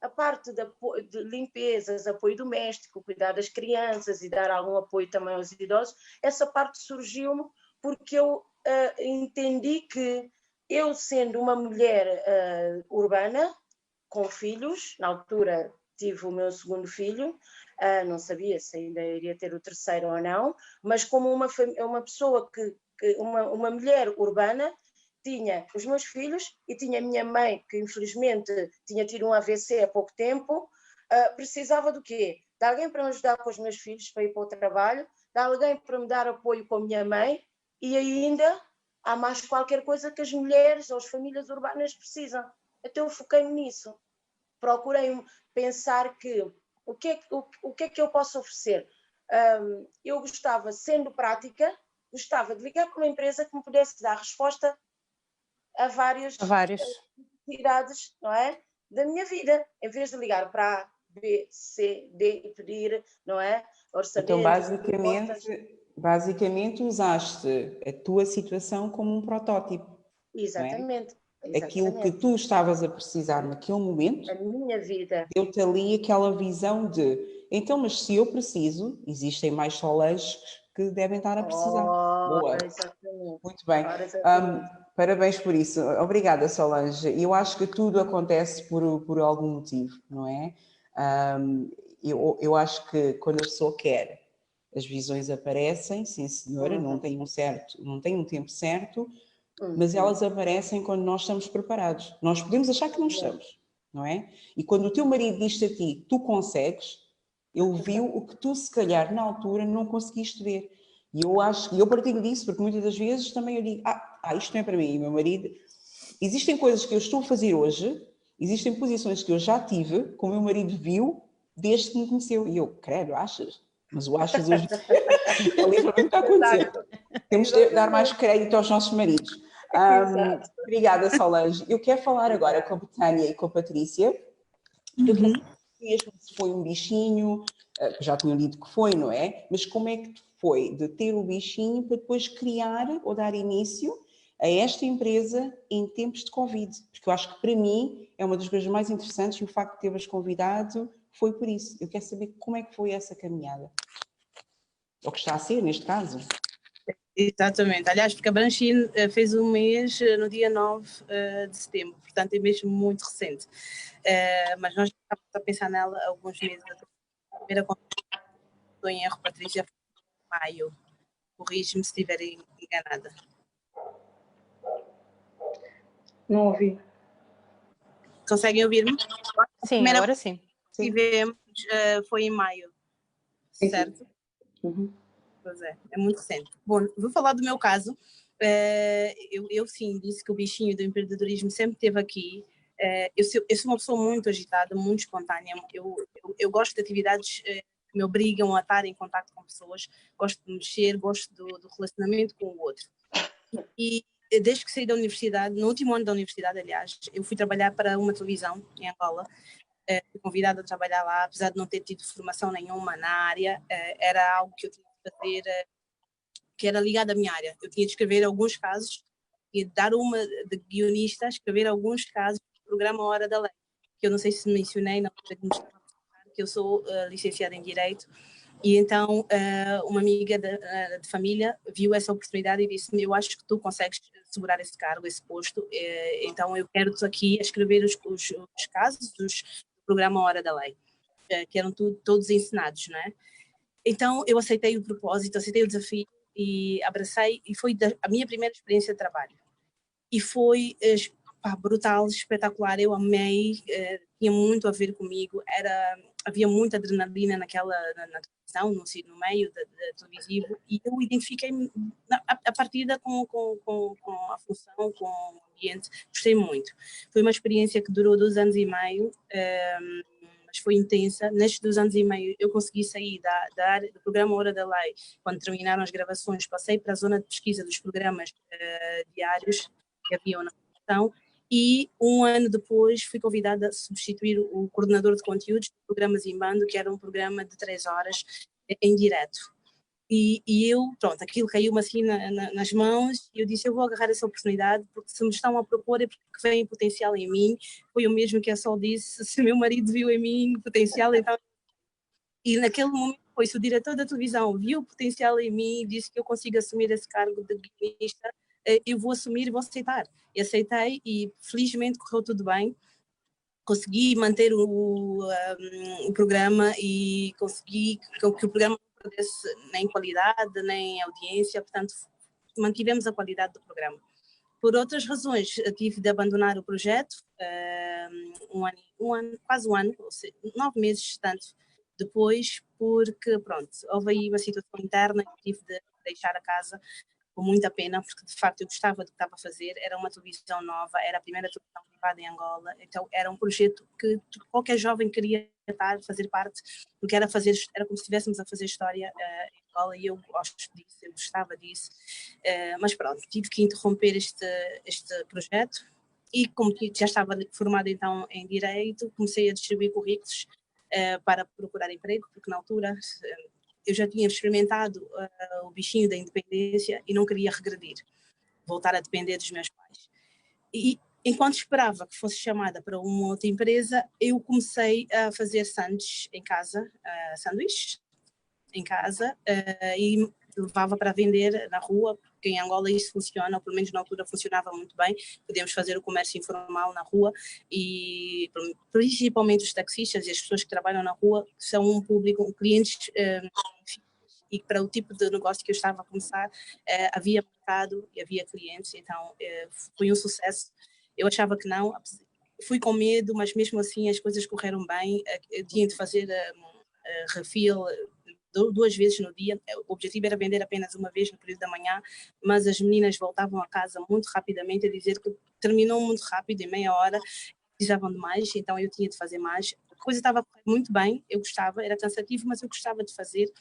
A parte de limpezas, apoio doméstico, cuidar das crianças e dar algum apoio também aos idosos, essa parte surgiu-me porque eu entendi que eu, sendo uma mulher urbana, com filhos, na altura tive o meu segundo filho, não sabia se ainda iria ter o terceiro ou não, mas como uma pessoa uma mulher urbana, tinha os meus filhos e tinha a minha mãe, que infelizmente tinha tido um AVC há pouco tempo, precisava do quê? De alguém para me ajudar com os meus filhos para ir para o trabalho, de alguém para me dar apoio com a minha mãe e ainda há mais qualquer coisa que as mulheres ou as famílias urbanas precisam. Então eu foquei-me nisso. Procurei pensar que o que é que eu posso oferecer? Eu gostava, sendo prática, gostava de ligar para uma empresa que me pudesse dar resposta a várias necessidades, não é? Da minha vida, em vez de ligar para A, B, C, D e pedir, não é? Orçamento. Então, basicamente usaste a tua situação como um protótipo. Exatamente. Não é? Aquilo que tu estavas a precisar naquele momento, a minha vida, deu-te ali aquela visão de, então, mas se eu preciso, existem mais Solanges que devem estar a precisar. Boa. Exatamente. Muito bem. Parabéns por isso. Obrigada, Solange. Eu acho que tudo acontece por algum motivo, não é? Eu acho que quando a pessoa quer, as visões aparecem, sim senhora, não tem um tempo certo, mas elas aparecem quando nós estamos preparados. Nós podemos achar que não estamos, não é? E quando o teu marido diz-te a ti, tu consegues, ele viu o que tu, se calhar, na altura, não conseguiste ver. E eu partilho disso, porque muitas das vezes também eu digo, isto não é para mim, e meu marido... Existem coisas que eu estou a fazer hoje, existem posições que eu já tive, que o meu marido viu desde que me conheceu. E eu, credo, achas? Mas o achas hoje é literalmente o que está a acontecer. Temos de dar mais crédito aos nossos maridos. Obrigada, Solange. Eu quero falar agora com a Betânia e com a Patrícia. Eu quero saber mesmo se foi um bichinho, já tinham dito que foi, não é? Mas como é que foi de ter o bichinho para depois criar ou dar início a esta empresa em tempos de Covid? Porque eu acho que para mim é uma das coisas mais interessantes e o facto de ter-vos convidado foi por isso. Eu quero saber como é que foi essa caminhada. Ou que está a ser, neste caso. Exatamente. Aliás, porque a Branchine fez um mês no dia 9 de setembro, portanto é mesmo muito recente. Mas nós já estávamos a pensar nela há alguns meses. A primeira consulta, estou em erro, Patrícia, foi em maio. Corrige-me se estiver enganada. Não ouvi. Conseguem ouvir-me? Sim, agora sim. Tivemos, foi em maio, certo? Uhum. Pois é muito recente. Bom, vou falar do meu caso. Eu sim, disse que o bichinho do empreendedorismo sempre esteve aqui. Eu sou uma pessoa muito agitada, muito espontânea. Eu gosto de atividades que me obrigam a estar em contato com pessoas. Gosto de mexer, gosto do relacionamento com o outro. E desde que saí da universidade, no último ano da universidade, aliás, eu fui trabalhar para uma televisão em Angola. Fui convidada a trabalhar lá, apesar de não ter tido formação nenhuma na área. Era algo que eu tinha de fazer, que era ligado à minha área. Eu tinha de escrever alguns casos e dar uma de guionista, escrever alguns casos do programa Hora da Lei, que eu não sei se mencionei, não, que eu sou licenciada em Direito E então uma amiga de família viu essa oportunidade e disse-me: eu acho que tu consegues segurar esse cargo, esse posto, então eu quero-te aqui a escrever os casos do programa Hora da Lei, que eram todos ensinados, não é? Então eu aceitei o propósito, aceitei o desafio e abracei, e foi a minha primeira experiência de trabalho. E foi brutal, espetacular, eu amei, tinha muito a ver comigo, havia muita adrenalina na televisão, no meio da televisivo, e eu identifiquei-me a partida com a função, com o ambiente, gostei muito. Foi uma experiência que durou 2 anos e meio, mas foi intensa. Nestes 2 anos e meio eu consegui sair da área do programa Hora da Lei. Quando terminaram as gravações, passei para a zona de pesquisa dos programas diários que haviam na produção, e 1 ano depois fui convidada a substituir o coordenador de conteúdos do programa Zimbando, que era um programa de 3 horas em direto. E eu, pronto, aquilo caiu-me assim nas mãos, e eu disse: eu vou agarrar essa oportunidade, porque se me estão a propor é porque vem potencial em mim. Foi o mesmo que a Sol disse: se meu marido viu em mim potencial, então... E naquele momento foi-se o diretor da televisão, viu o potencial em mim, disse que eu consigo assumir esse cargo de guionista, eu vou assumir e vou aceitar. E aceitei, e felizmente correu tudo bem. Consegui manter o programa e consegui que o programa não perdesse nem qualidade, nem audiência, portanto mantivemos a qualidade do programa. Por outras razões, tive de abandonar o projeto, quase um ano, ou seja, 9 meses tanto depois, porque pronto, houve aí uma situação interna e tive de deixar a casa, com muita pena, porque de facto eu gostava do que estava a fazer, era uma televisão nova, era a primeira televisão privada em Angola, então era um projeto que qualquer jovem queria fazer parte, porque era como se estivéssemos a fazer história em Angola, e eu gosto disso, eu gostava disso, mas pronto, tive que interromper este projeto, e como já estava formada então em Direito, comecei a distribuir currículos para procurar emprego, porque na altura... eu já tinha experimentado o bichinho da independência e não queria regredir, voltar a depender dos meus pais. E enquanto esperava que fosse chamada para uma outra empresa, eu comecei a fazer sanduíches em casa, e levava para vender na rua, porque em Angola isso funciona, ou pelo menos na altura funcionava muito bem, podíamos fazer o comércio informal na rua, e principalmente os taxistas e as pessoas que trabalham na rua são um público, clientes, e para o tipo de negócio que eu estava a começar, havia mercado e havia clientes, então foi um sucesso. Eu achava que não, fui com medo, mas mesmo assim as coisas correram bem, eu tinha de fazer refill 2 vezes no dia, o objetivo era vender apenas uma vez no período da manhã, mas as meninas voltavam a casa muito rapidamente a dizer que terminou muito rápido, em meia hora, precisavam de mais, então eu tinha de fazer mais. A coisa estava a correr muito bem, eu gostava, era cansativo, mas eu gostava de fazer.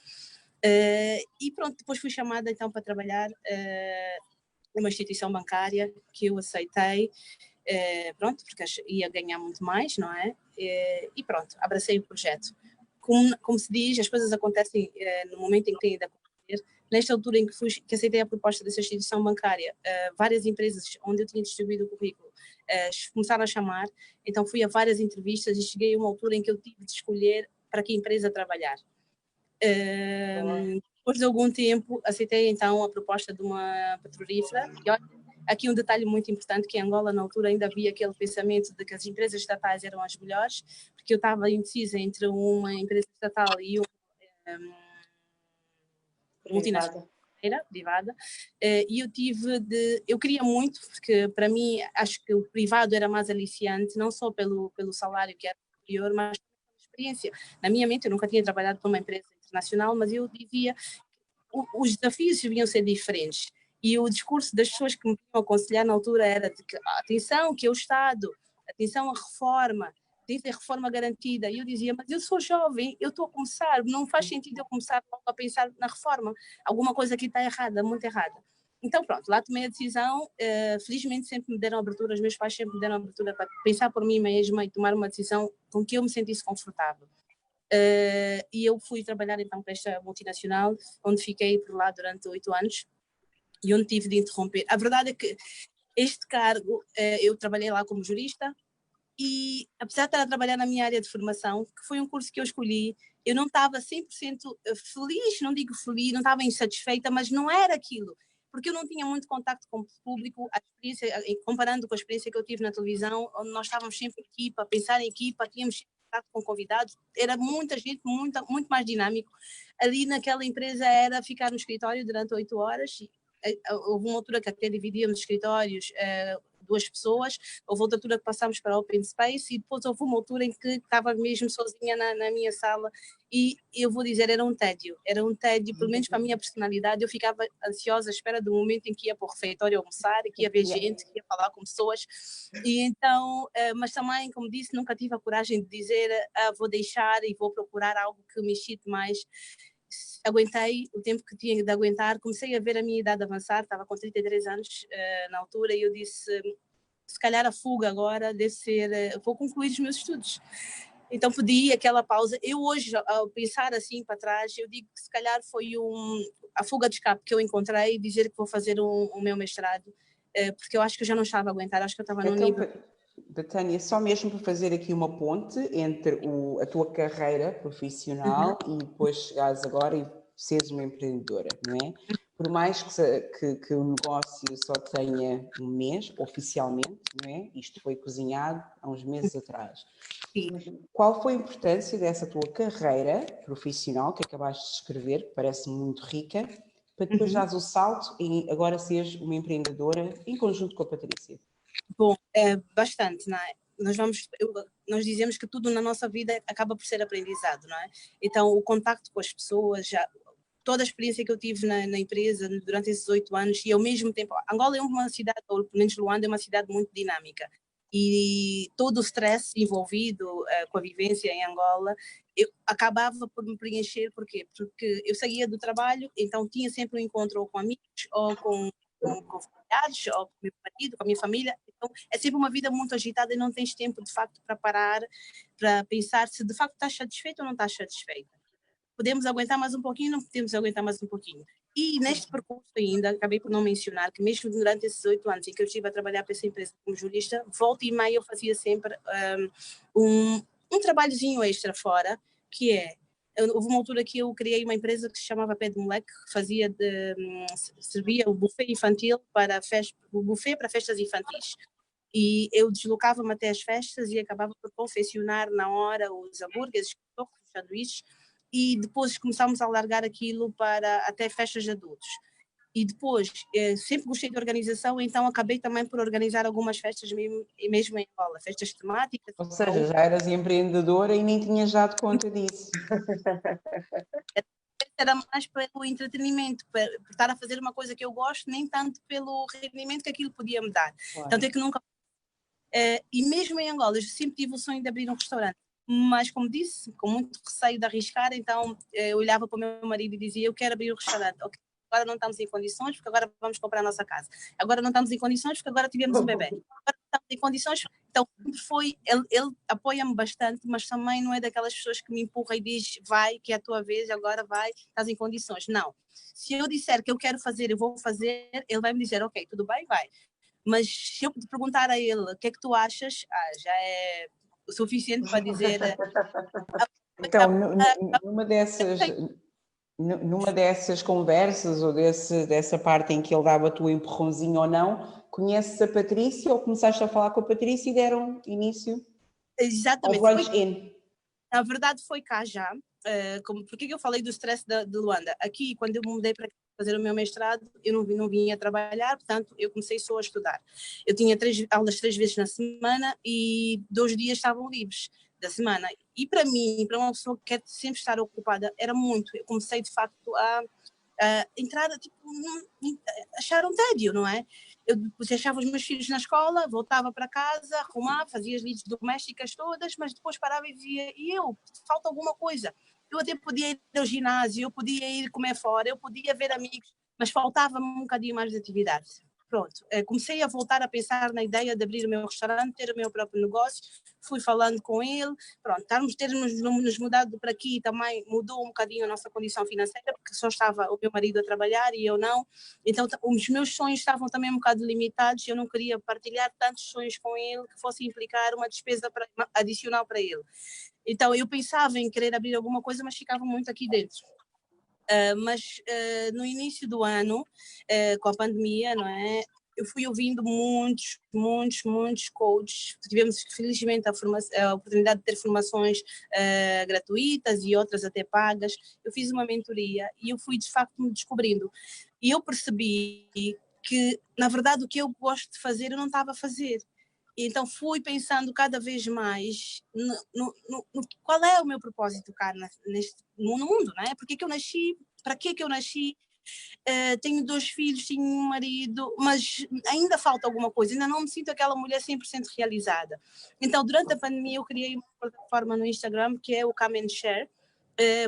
E pronto, depois fui chamada então para trabalhar numa instituição bancária, que eu aceitei, pronto, porque ia ganhar muito mais, não é? E pronto, abracei o projeto. Como se diz, as coisas acontecem no momento em que têm de acontecer. Nesta altura em que aceitei a proposta dessa instituição bancária, várias empresas onde eu tinha distribuído o currículo começaram a chamar, então fui a várias entrevistas e cheguei a uma altura em que eu tive de escolher para que empresa trabalhar. Depois de algum tempo, aceitei então a proposta de uma petrolífera. E olha, aqui um detalhe muito importante, que em Angola na altura ainda havia aquele pensamento de que as empresas estatais eram as melhores, porque eu estava indecisa entre uma empresa estatal e uma multinacional privada, e eu queria muito, porque para mim acho que o privado era mais aliciante, não só pelo salário que era superior, mas pela experiência. Na minha mente eu nunca tinha trabalhado para uma empresa internacional, mas eu dizia os desafios deviam ser diferentes. E o discurso das pessoas que me iam aconselhar na altura era de que, atenção, que é o Estado, atenção à reforma, tem que ter reforma garantida. E eu dizia, mas eu sou jovem, eu estou a começar, não faz sentido eu começar a pensar na reforma. Alguma coisa aqui está errada, muito errada. Então pronto, lá tomei a decisão, felizmente sempre me deram abertura, os meus pais sempre me deram abertura para pensar por mim mesma e tomar uma decisão com que eu me sentisse confortável. E eu fui trabalhar então para esta multinacional, onde fiquei por lá durante 8 anos e onde tive de interromper. A verdade é que este cargo, eu trabalhei lá como jurista, E apesar de estar a trabalhar na minha área de formação, que foi um curso que eu escolhi, eu não estava 100% feliz, não digo feliz, não estava insatisfeita, mas não era aquilo, porque eu não tinha muito contacto com o público, a experiência, comparando com a experiência que eu tive na televisão, onde nós estávamos sempre em equipa, a pensar em equipa, tínhamos sempre contato com convidados, era muita gente, muito mais dinâmico. Ali naquela empresa era ficar no escritório durante 8 horas, houve uma altura que até dividíamos escritórios, 2 pessoas, houve outra altura que passámos para Open Space e depois houve uma altura em que estava mesmo sozinha na minha sala e eu vou dizer, era um tédio, pelo menos para a minha personalidade, eu ficava ansiosa à espera do momento em que ia para o refeitório almoçar, que ia ver gente, que ia falar com pessoas, e então, mas também, como disse, nunca tive a coragem de dizer, vou deixar e vou procurar algo que me excite mais. Aguentei o tempo que tinha de aguentar, comecei a ver a minha idade avançar, estava com 33 anos na altura, e eu disse, se calhar a fuga agora deve ser, vou concluir os meus estudos. Então pedi aquela pausa. Eu hoje, ao pensar assim para trás, eu digo que se calhar foi a fuga de escape que eu encontrei, dizer que vou fazer o meu mestrado, porque eu acho que eu já não estava a aguentar, acho que eu estava num nível... Betânia, só mesmo para fazer aqui uma ponte entre a tua carreira profissional e depois chegares agora e seres uma empreendedora, não é? Por mais que o negócio só tenha um mês, oficialmente, não é? Isto foi cozinhado há uns meses atrás. Sim. Qual foi a importância dessa tua carreira profissional que acabaste de descrever, que parece muito rica, para depois dares o salto e agora seres uma empreendedora em conjunto com a Patrícia? Bom, bastante, não é? Nós dizemos que tudo na nossa vida acaba por ser aprendizado, não é? Então, o contacto com as pessoas, toda a experiência que eu tive na empresa durante esses 8 anos, e ao mesmo tempo, Angola é uma cidade, ou pelo menos Luanda é uma cidade muito dinâmica, e todo o stress envolvido com a vivência em Angola, eu acabava por me preencher, porquê? Porque eu saía do trabalho, então tinha sempre um encontro ou com amigos, ou com familiares, ou com o meu marido, com a minha família, então é sempre uma vida muito agitada e não tens tempo de facto para parar, para pensar se de facto estás satisfeito ou não estás satisfeita. Podemos aguentar mais um pouquinho, não podemos aguentar mais um pouquinho. E neste percurso ainda, acabei por não mencionar que mesmo durante esses 8 anos em que eu estive a trabalhar para essa empresa como jurista, volta e meia eu fazia sempre um trabalhozinho extra fora, que houve uma altura que eu criei uma empresa que se chamava Pé de Moleque, que servia o buffet infantil o buffet para festas infantis. E eu deslocava-me até as festas e acabava por confeccionar na hora os hambúrgueres, os sanduíches, e depois começámos a alargar aquilo para até festas de adultos. E depois, sempre gostei de organização, então acabei também por organizar algumas festas mesmo em Angola, festas temáticas. Ou seja, já eras empreendedora e nem tinhas dado conta disso. Era mais pelo entretenimento, por estar a fazer uma coisa que eu gosto, nem tanto pelo rendimento que aquilo podia me dar. Claro. Tanto é que nunca... e mesmo em Angola, eu sempre tive o sonho de abrir um restaurante. Mas, como disse, com muito receio de arriscar, então eu olhava para o meu marido e dizia, eu quero abrir um restaurante. Ok, agora não estamos em condições, porque agora vamos comprar a nossa casa. Agora não estamos em condições, porque agora tivemos um bebê. Agora não estamos em condições, então sempre foi, ele apoia-me bastante, mas também não é daquelas pessoas que me empurra e diz, vai, que é a tua vez, agora vai, estás em condições. Não. Se eu disser que eu quero fazer, eu vou fazer, ele vai me dizer, ok, tudo bem, vai. Mas se eu perguntar a ele, o que é que tu achas? Já é o suficiente para dizer... Então, numa dessas conversas ou dessa parte em que ele dava o empurrãozinho ou não, conheces a Patrícia ou começaste a falar com a Patrícia e deram início Exatamente. ao Brunch-In? Na verdade foi cá já. Por que eu falei do stress de Luanda? Aqui, quando eu me mudei para fazer o meu mestrado, eu não vinha trabalhar, portanto, eu comecei só a estudar. Eu tinha aulas 3 vezes na semana e 2 dias estavam livres da semana. E para mim, para uma pessoa que quer sempre estar ocupada, era muito. Eu comecei, de facto, a entrar, tipo, achar um tédio, não é? Eu depois deixava os meus filhos na escola, voltava para casa, arrumava, fazia as lides domésticas todas, mas depois parava e dizia, falta alguma coisa. Eu até podia ir ao ginásio, eu podia ir comer fora, eu podia ver amigos, mas faltava-me um bocadinho mais de atividade. pronto, comecei a voltar a pensar na ideia de abrir o meu restaurante, ter o meu próprio negócio, fui falando com ele, pronto, termos nos mudado para aqui também mudou um bocadinho a nossa condição financeira, porque só estava o meu marido a trabalhar e eu não, então os meus sonhos estavam também um bocado limitados, eu não queria partilhar tantos sonhos com ele que fosse implicar uma despesa adicional para ele. Então eu pensava em querer abrir alguma coisa, mas ficava muito aqui dentro. Mas no início do ano, com a pandemia, não é? Eu fui ouvindo muitos coaches. Tivemos, felizmente, a oportunidade de ter formações gratuitas e outras até pagas. Eu fiz uma mentoria e eu fui, de facto, me descobrindo. E eu percebi que, na verdade, o que eu gosto de fazer, eu não estava a fazer. Então fui pensando cada vez mais no qual é o meu propósito cá no mundo, não é? Por que eu nasci? Para que eu nasci? Tenho 2 filhos, tenho um marido, mas ainda falta alguma coisa, ainda não me sinto aquela mulher 100% realizada. Então, durante a pandemia, eu criei uma plataforma no Instagram que é o Come and Share,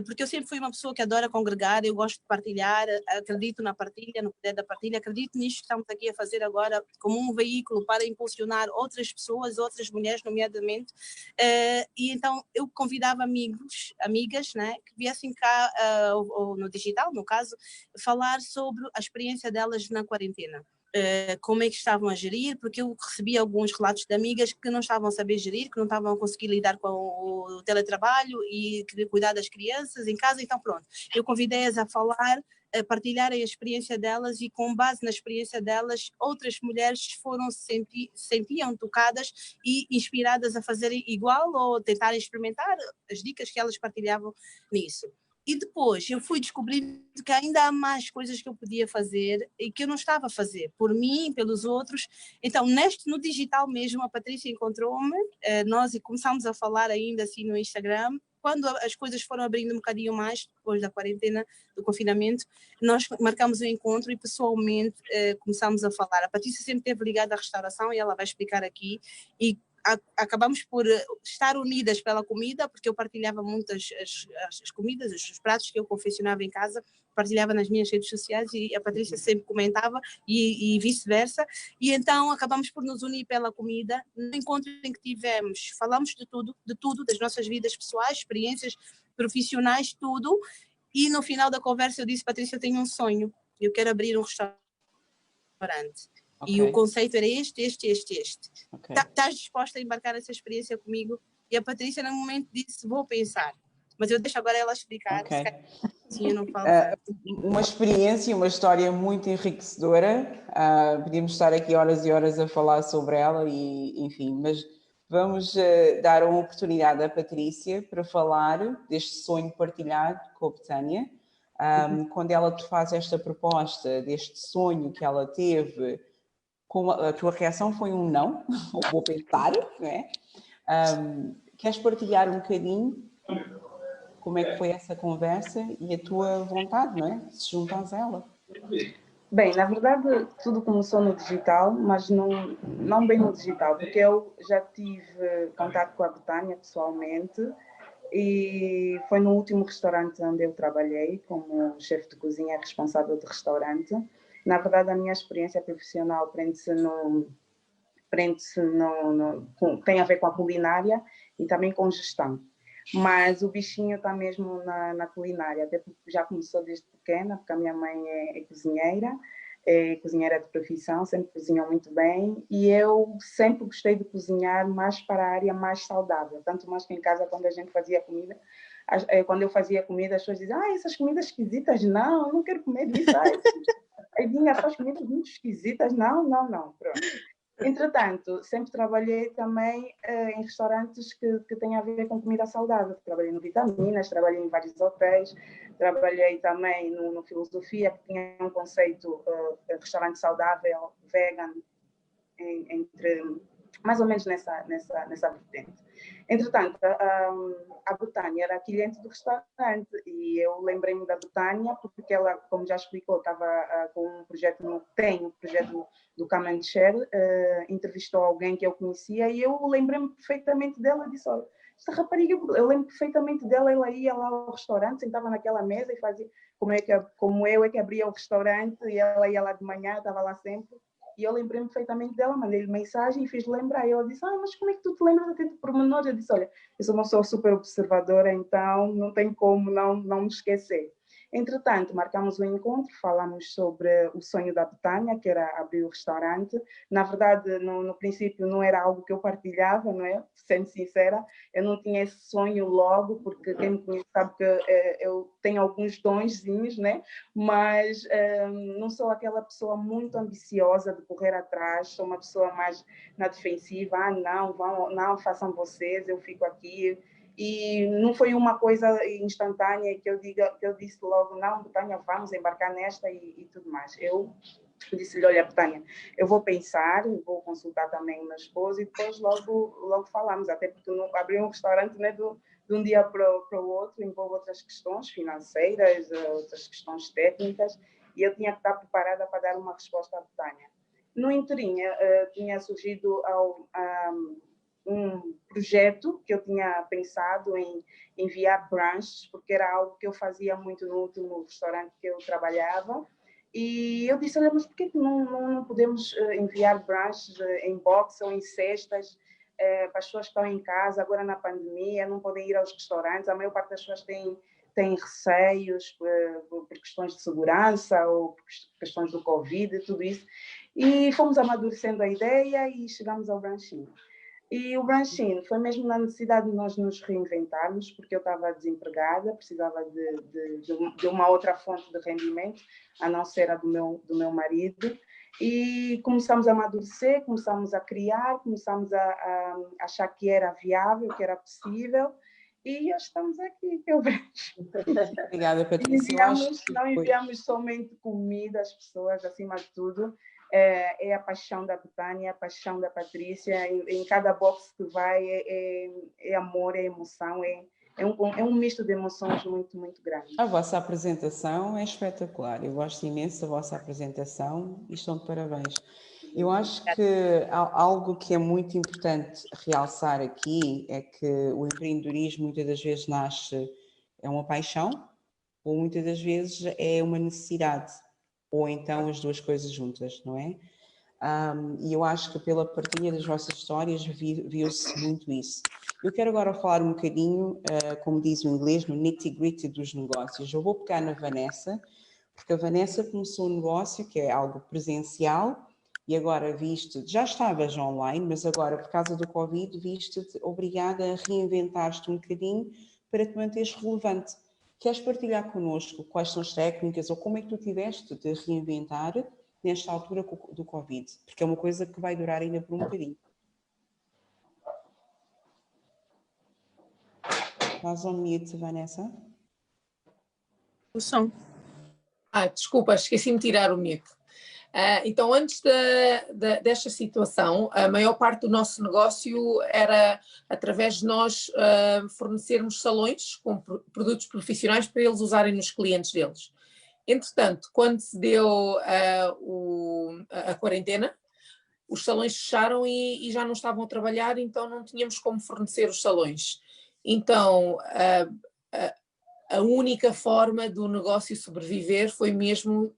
porque eu sempre fui uma pessoa que adora congregar, eu gosto de partilhar, acredito na partilha, no poder da partilha, acredito nisto que estamos aqui a fazer agora como um veículo para impulsionar outras pessoas, outras mulheres, nomeadamente, e então eu convidava amigas, né, que viessem cá, ou no digital, no caso, falar sobre a experiência delas na quarentena. Como é que estavam a gerir, porque eu recebi alguns relatos de amigas que não estavam a saber gerir, que não estavam a conseguir lidar com o teletrabalho e querer cuidar das crianças em casa, então pronto, eu convidei-as a falar, a partilharem a experiência delas e com base na experiência delas, outras mulheres sentiam tocadas e inspiradas a fazerem igual ou tentarem experimentar as dicas que elas partilhavam nisso. E depois eu fui descobrindo que ainda há mais coisas que eu podia fazer e que eu não estava a fazer, por mim, pelos outros. Então, no digital mesmo, a Patrícia encontrou-me, nós começámos a falar ainda assim no Instagram. Quando as coisas foram abrindo um bocadinho mais, depois da quarentena, do confinamento, nós marcámos um encontro e pessoalmente começámos a falar. A Patrícia sempre esteve ligada à restauração e ela vai explicar aqui, e acabamos por estar unidas pela comida, porque eu partilhava muito as comidas, os pratos que eu confeccionava em casa, partilhava nas minhas redes sociais e a Patrícia sempre comentava e vice-versa, e então acabamos por nos unir pela comida. No encontro em que tivemos, falamos de tudo, das nossas vidas pessoais, experiências profissionais, tudo, e no final da conversa eu disse: Patrícia, eu tenho um sonho, eu quero abrir um restaurante. Okay. E o conceito era este. Okay. Estás disposta a embarcar essa experiência comigo? E a Patrícia, no momento, disse: vou pensar. Mas eu deixo agora ela explicar. Okay. Sim, eu não falo uma experiência, uma história muito enriquecedora. Podíamos estar aqui horas e horas a falar sobre ela, e, enfim, mas vamos dar uma oportunidade à Patrícia para falar deste sonho partilhado com a Betânia. Quando ela te faz esta proposta, deste sonho que ela teve, a tua reação foi um não, ou vou pensar, não é? Queres partilhar um bocadinho como é que foi essa conversa e a tua vontade, não é? De se juntares a ela. Bem, na verdade, tudo começou no digital, mas não bem no digital, porque eu já tive contato com a Betânia pessoalmente, e foi no último restaurante onde eu trabalhei como chefe de cozinha responsável de restaurante. Na verdade, a minha experiência profissional tem a ver com a culinária e também com gestão. Mas o bichinho está mesmo na culinária, até porque já começou desde pequena, porque a minha mãe é cozinheira de profissão, sempre cozinhou muito bem, e eu sempre gostei de cozinhar mais para a área mais saudável, tanto mais que em casa, quando a gente fazia comida, quando eu fazia comida, as pessoas diziam: essas comidas esquisitas, não, eu não quero comer isso. Aí vinha, faz comidas muito esquisitas, não, pronto. Entretanto, sempre trabalhei também em restaurantes que têm a ver com comida saudável. Trabalhei no Vitaminas, trabalhei em vários hotéis, trabalhei também no Filosofia, que tinha um conceito de restaurante saudável, vegan, mais ou menos nessa vertente. Entretanto, a Betânia era cliente do restaurante e eu lembrei-me da Betânia porque ela, como já explicou, estava com um projeto do Come and Share, entrevistou alguém que eu conhecia e eu lembrei-me perfeitamente dela e disse: olha, esta rapariga, eu lembro perfeitamente dela, ela ia lá ao restaurante, sentava naquela mesa e fazia como eu é que abria o restaurante, e ela ia lá de manhã, estava lá sempre. E eu lembrei-me perfeitamente dela, mandei-lhe mensagem e fiz-lhe lembrar. E ela disse, mas como é que tu te lembras até de pormenores? Eu disse, olha, eu sou uma pessoa super observadora, então não tem como não me esquecer. Entretanto, marcamos um encontro, falamos sobre o sonho da Betânia, que era abrir o restaurante. Na verdade, no princípio não era algo que eu partilhava, não é? Sendo sincera, eu não tinha esse sonho logo, porque quem me conhece sabe que eu tenho alguns donzinhos, né? Mas não sou aquela pessoa muito ambiciosa de correr atrás, sou uma pessoa mais na defensiva, não façam vocês, eu fico aqui. E não foi uma coisa instantânea que eu disse logo, não, Betânia, vamos embarcar nesta e tudo mais. Eu disse-lhe, olha, Betânia, eu vou pensar, vou consultar também o meu esposo e depois logo falamos, até porque não, abrir um restaurante não é de um dia para o outro, envolve outras questões financeiras, outras questões técnicas, e eu tinha que estar preparada para dar uma resposta à Betânia. No interim, tinha surgido um projeto que eu tinha pensado em enviar brunches, porque era algo que eu fazia muito no último restaurante que eu trabalhava. E eu disse, olha, mas por que não podemos enviar brunches em box ou em cestas para as pessoas que estão em casa, agora na pandemia, não podem ir aos restaurantes, a maior parte das pessoas tem receios por questões de segurança ou por questões do Covid e tudo isso. E fomos amadurecendo a ideia e chegamos ao brunchinho. E o Branchin foi mesmo na necessidade de nós nos reinventarmos, porque eu estava desempregada, precisava de uma outra fonte de rendimento, a não ser a do meu marido. E começamos a amadurecer, começamos a criar, começamos a achar que era viável, que era possível. E hoje estamos aqui, que eu vejo. Obrigada, Patrícia. Não enviamos somente comida às pessoas, acima de tudo. É a paixão da Betânia, a paixão da Patrícia. Em cada box que vai é amor, é emoção, é um misto de emoções muito, muito grande. A vossa apresentação é espetacular. Eu gosto imenso da vossa apresentação e estão de parabéns. Eu acho que algo que é muito importante realçar aqui é que o empreendedorismo muitas das vezes nasce, é uma paixão, ou muitas das vezes é uma necessidade, ou então as duas coisas juntas, não é? E eu acho que pela partilha das vossas histórias viu-se muito isso. Eu quero agora falar um bocadinho, como diz o inglês, no nitty-gritty dos negócios. Eu vou pegar na Vanessa, porque a Vanessa começou um negócio que é algo presencial e agora já estavas online, mas agora por causa do Covid viste-te obrigada a reinventar-te um bocadinho para te manteres relevante. Queres partilhar connosco quais são as técnicas ou como é que tu tiveste de reinventar nesta altura do Covid? Porque é uma coisa que vai durar ainda por um bocadinho. Estás on mute, Vanessa? O som. Desculpa, esqueci-me de tirar o mute. Então, antes desta situação, a maior parte do nosso negócio era através de nós fornecermos salões com produtos profissionais para eles usarem nos clientes deles. Entretanto, quando se deu a quarentena, os salões fecharam e já não estavam a trabalhar, então não tínhamos como fornecer os salões. Então, a única forma do negócio sobreviver foi mesmo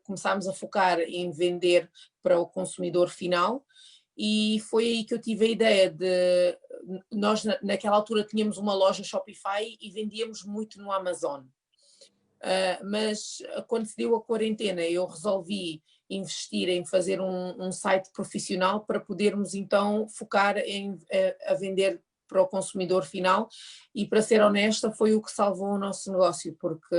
começarmos a focar em vender para o consumidor final, e foi aí que eu tive a ideia de... Nós, naquela altura, tínhamos uma loja Shopify e vendíamos muito no Amazon. Mas quando se deu a quarentena, eu resolvi investir em fazer um site profissional para podermos então focar a vender para o consumidor final, e para ser honesta foi o que salvou o nosso negócio, porque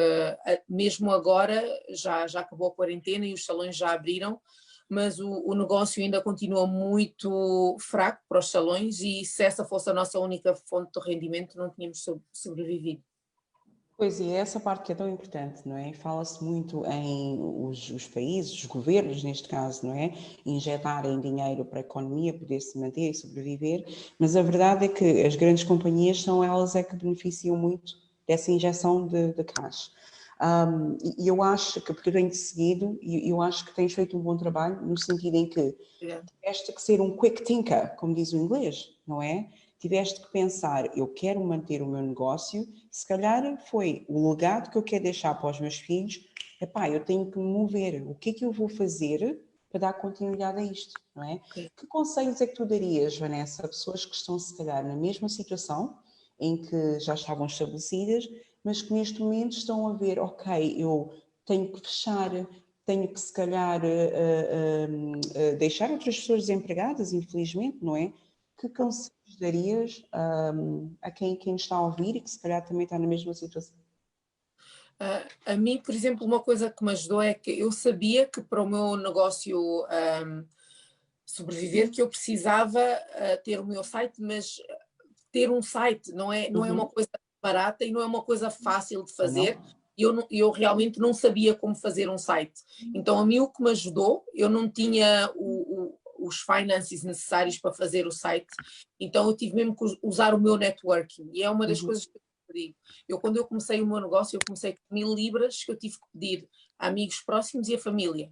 mesmo agora já acabou a quarentena e os salões já abriram, mas o negócio ainda continua muito fraco para os salões, e se essa fosse a nossa única fonte de rendimento não tínhamos sobrevivido. Pois é, essa parte que é tão importante, não é? Fala-se muito em os países, os governos neste caso, não é? Injetarem dinheiro para a economia poder se manter e sobreviver, mas a verdade é que as grandes companhias são elas que beneficiam muito dessa injeção de cash. E eu acho que, porque eu tenho seguido, e eu acho que tens feito um bom trabalho no sentido em que tiveste que ser um quick thinker, como diz o inglês, não é? Tiveste que pensar, eu quero manter o meu negócio, se calhar foi o legado que eu quero deixar para os meus filhos, eu tenho que me mover, o que é que eu vou fazer para dar continuidade a isto, não é? Ok. Que conselhos é que tu darias, Vanessa, a pessoas que estão se calhar na mesma situação, em que já estavam estabelecidas, mas que neste momento estão a ver, ok, eu tenho que fechar, tenho que se calhar deixar outras pessoas desempregadas, infelizmente, não é? Que conselhos darias a quem está a ouvir e que se calhar também está na mesma situação? A mim, por exemplo, uma coisa que me ajudou é que eu sabia que para o meu negócio sobreviver, que eu precisava ter o meu site, mas ter um site não é uma coisa barata e não é uma coisa fácil de fazer. Eu realmente não sabia como fazer um site. Então, a mim o que me ajudou, eu não tinha os finances necessários para fazer o site, então eu tive mesmo que usar o meu networking. E é uma das coisas que eu digo. Quando eu comecei o meu negócio, eu comecei com 1000 libras que eu tive que pedir a amigos próximos e a família.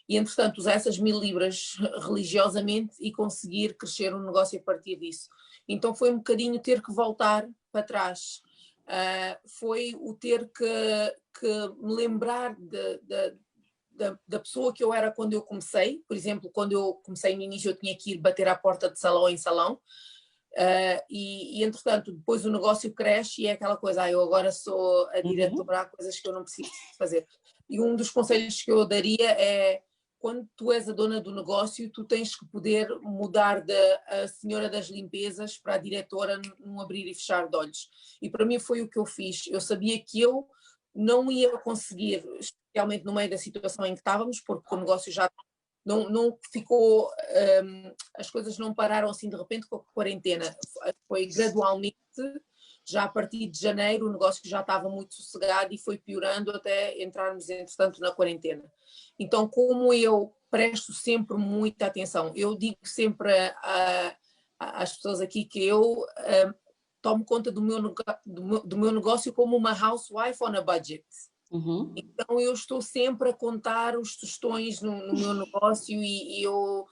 E, entretanto, usar essas 1000 libras religiosamente e conseguir crescer um negócio a partir disso. Então foi um bocadinho ter que voltar para trás. Foi o ter que me lembrar da pessoa que eu era quando eu comecei. Por exemplo, quando eu comecei no início, eu tinha que ir bater à porta de salão em salão. Entretanto, depois o negócio cresce e é aquela coisa, eu agora sou a diretora, há coisas que eu não preciso fazer. E um dos conselhos que eu daria é, quando tu és a dona do negócio, tu tens que poder mudar da senhora das limpezas para a diretora num abrir e fechar de olhos. E para mim foi o que eu fiz. Eu sabia que eu não ia conseguir, especialmente no meio da situação em que estávamos, porque o negócio já não ficou, as coisas não pararam assim de repente com a quarentena, foi gradualmente, já a partir de janeiro o negócio já estava muito sossegado e foi piorando até entrarmos entretanto na quarentena. Então, como eu presto sempre muita atenção, eu digo sempre às pessoas aqui que eu tomo conta do meu negócio como uma housewife on a budget. Então eu estou sempre a contar os tostões no meu negócio e eu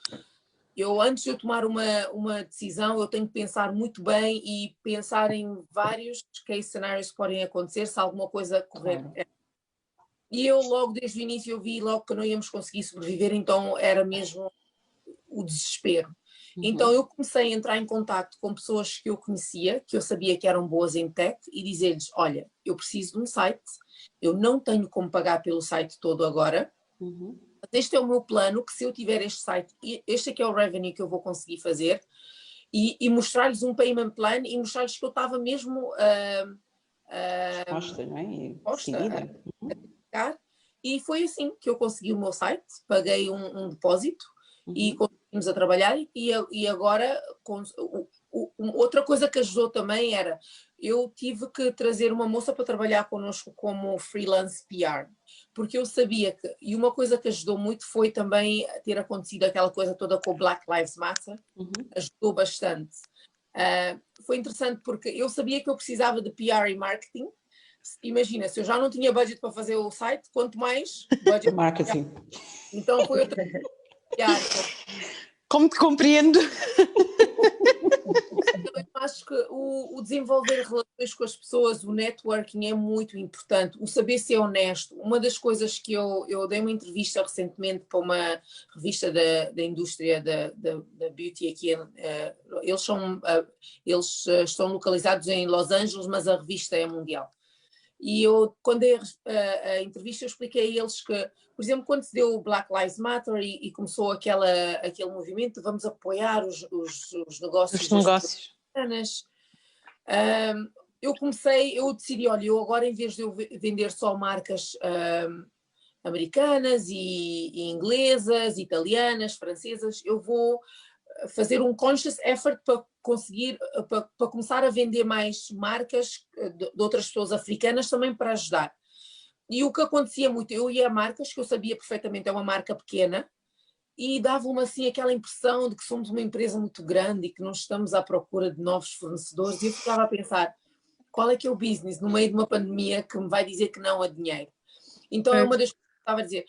antes de eu tomar uma decisão, eu tenho que pensar muito bem e pensar em vários case scenarios que podem acontecer se alguma coisa correr. Claro. E eu logo desde o início eu vi logo que não íamos conseguir sobreviver, então era mesmo o desespero. Então eu comecei a entrar em contato com pessoas que eu conhecia, que eu sabia que eram boas em tech, e dizer-lhes, olha, eu preciso de um site, eu não tenho como pagar pelo site todo agora, este é o meu plano, que se eu tiver este site, este aqui é o revenue que eu vou conseguir fazer, e mostrar-lhes um payment plan e mostrar-lhes que eu estava mesmo disposta, não é? Decidida. E foi assim que eu consegui o meu site, paguei um depósito e continuamos a trabalhar e agora outra coisa que ajudou também era eu tive que trazer uma moça para trabalhar connosco como freelance PR, porque eu sabia que, e uma coisa que ajudou muito foi também ter acontecido aquela coisa toda com o Black Lives Matter, ajudou bastante. Foi interessante porque eu sabia que eu precisava de PR e marketing. Imagina, se eu já não tinha budget para fazer o site, quanto mais budget marketing. Então foi outra Como te compreendo. Eu acho que o desenvolver relações com as pessoas, o networking é muito importante, o saber ser honesto. Uma das coisas que eu dei uma entrevista recentemente para uma revista da indústria da beauty aqui, eles estão localizados em Los Angeles, mas a revista é mundial. E eu, quando dei a entrevista, eu expliquei a eles que, por exemplo, quando se deu o Black Lives Matter e começou aquele movimento, vamos apoiar os negócios. Os negócios. Eu decidi, olha, eu agora em vez de eu vender só marcas americanas e inglesas, italianas, francesas, eu vou fazer um conscious effort para conseguir, para começar a vender mais marcas de outras pessoas africanas também para ajudar. E o que acontecia muito, eu ia a marcas que eu sabia perfeitamente, é uma marca pequena, e dava-me assim aquela impressão de que somos uma empresa muito grande e que não estamos à procura de novos fornecedores, e eu ficava a pensar, qual é que é o business no meio de uma pandemia que me vai dizer que não a dinheiro? Então é uma das coisas que eu estava a dizer,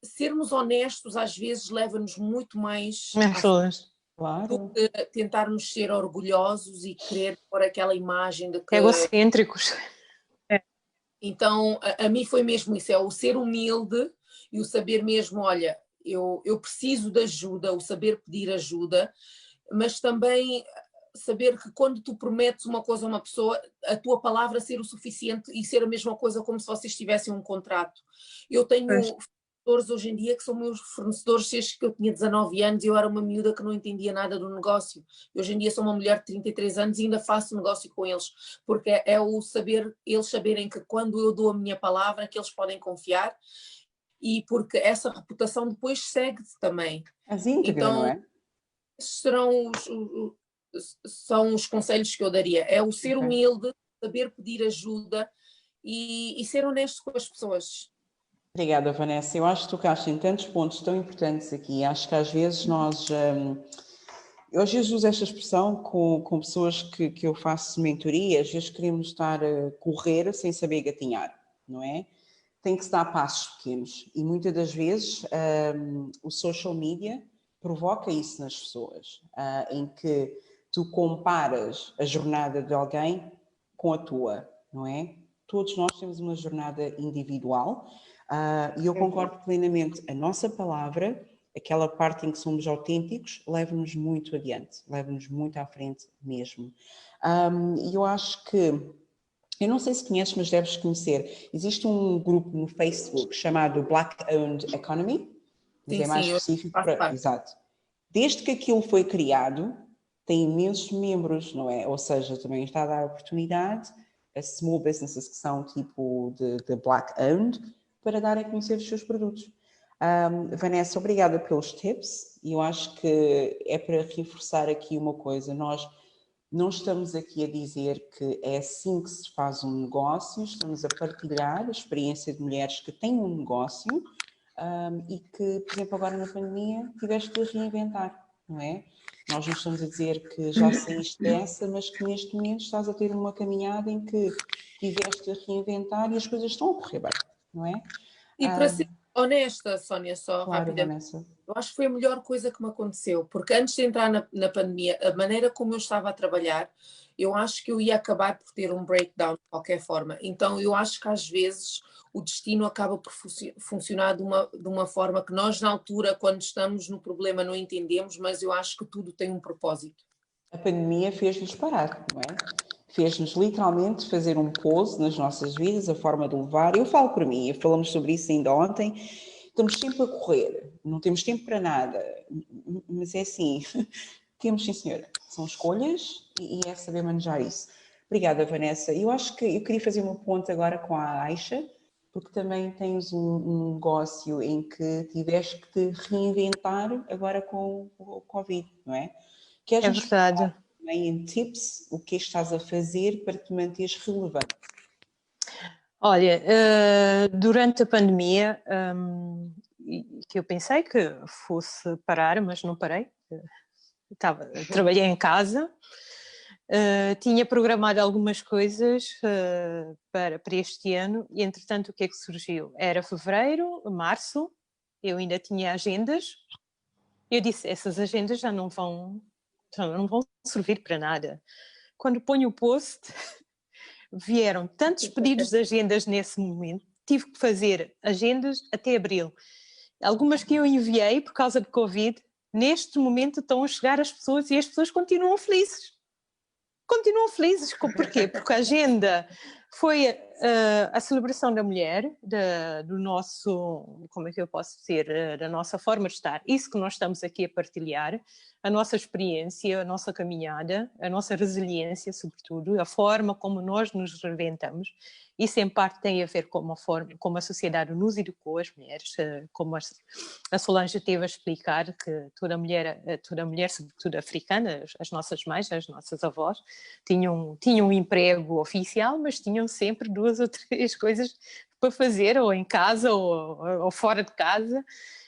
sermos honestos às vezes leva-nos muito mais do que tentarmos ser orgulhosos e querer pôr aquela imagem de que... Egocêntricos. Então, a mim foi mesmo isso, é o ser humilde e o saber mesmo, olha, eu preciso de ajuda, o saber pedir ajuda, mas também saber que quando tu prometes uma coisa a uma pessoa, a tua palavra ser o suficiente e ser a mesma coisa como se vocês tivessem um contrato. Eu tenho fornecedores hoje em dia que são meus fornecedores desde que eu tinha 19 anos e eu era uma miúda que não entendia nada do negócio. Hoje em dia sou uma mulher de 33 anos e ainda faço negócio com eles, porque é o saber, eles saberem que quando eu dou a minha palavra que eles podem confiar e porque essa reputação depois segue-se também. As íntegra, então, não é? Esses são os conselhos que eu daria. É o ser humilde, saber pedir ajuda e ser honesto com as pessoas. Obrigada, Vanessa. Eu acho que tocaste em tantos pontos tão importantes aqui. Acho que às vezes nós... eu às vezes uso esta expressão com pessoas que eu faço mentoria. Às vezes queremos estar a correr sem saber gatinhar, não é? Tem que se dar passos pequenos. E muitas das vezes o social media provoca isso nas pessoas, em que tu comparas a jornada de alguém com a tua, não é? Todos nós temos uma jornada individual e eu concordo plenamente. A nossa palavra, aquela parte em que somos autênticos, leva-nos muito adiante, leva-nos muito à frente mesmo. E eu acho que, eu não sei se conheces, mas deves conhecer, existe um grupo no Facebook chamado Black Owned Economy, mas é mais específico para... Exato. Desde que aquilo foi criado, tem imensos membros, não é? Ou seja, também está a dar oportunidade a small businesses que são tipo de Black Owned para darem a conhecer os seus produtos. Vanessa, obrigada pelos tips e eu acho que é para reforçar aqui uma coisa, nós não estamos aqui a dizer que é assim que se faz um negócio, estamos a partilhar a experiência de mulheres que têm um negócio e que, por exemplo, agora na pandemia tiveste de reinventar, não é? Nós não estamos a dizer que já saíste dessa, mas que neste momento estás a ter uma caminhada em que tiveste de reinventar e as coisas estão a correr bem, não é? E para ser honesta, Sónia, só claro, rapidamente, Vanessa. eu acho que foi a melhor coisa que me aconteceu, porque antes de entrar na pandemia, a maneira como eu estava a trabalhar, eu acho que eu ia acabar por ter um breakdown de qualquer forma. Então eu acho que às vezes o destino acaba por funcionar de uma forma que nós na altura, quando estamos no problema, não entendemos, mas eu acho que tudo tem um propósito. A pandemia fez-nos parar, não é? Fez-nos literalmente fazer um pause nas nossas vidas, a forma de levar. Eu falo por mim, falamos sobre isso ainda ontem, estamos sempre a correr, não temos tempo para nada, mas é assim, temos sim senhora, são escolhas e é saber manejar isso. Obrigada, Vanessa. Eu acho que eu queria fazer uma ponte agora com a Aisha, porque também tens um negócio em que tiveste que te reinventar agora com o Covid, não é? É verdade. Também em tips, o que estás a fazer para te manteres relevante? Olha, durante a pandemia, que eu pensei que fosse parar, mas não parei. Trabalhei em casa, tinha programado algumas coisas para este ano e, entretanto, o que é que surgiu? Era fevereiro, março, eu ainda tinha agendas. Eu disse, essas agendas já não vão servir para nada. Quando ponho o post, vieram tantos pedidos de agendas nesse momento, tive que fazer agendas até abril. Algumas que eu enviei por causa de Covid, neste momento estão a chegar às pessoas e as pessoas continuam felizes. Continuam felizes. Porquê? Porque a agenda foi a celebração da mulher, do nosso, como é que eu posso dizer, da nossa forma de estar. Isso que nós estamos aqui a partilhar, a nossa experiência, a nossa caminhada, a nossa resiliência, sobretudo, a forma como nós nos reinventamos. Isso, em parte, tem a ver com como a sociedade nos educou, as mulheres, como a Solange teve a explicar, que toda mulher, sobretudo africana, as nossas mães, as nossas avós, tinham um emprego oficial, mas tinham sempre 2 ou 3 coisas para fazer, ou em casa, ou fora de casa.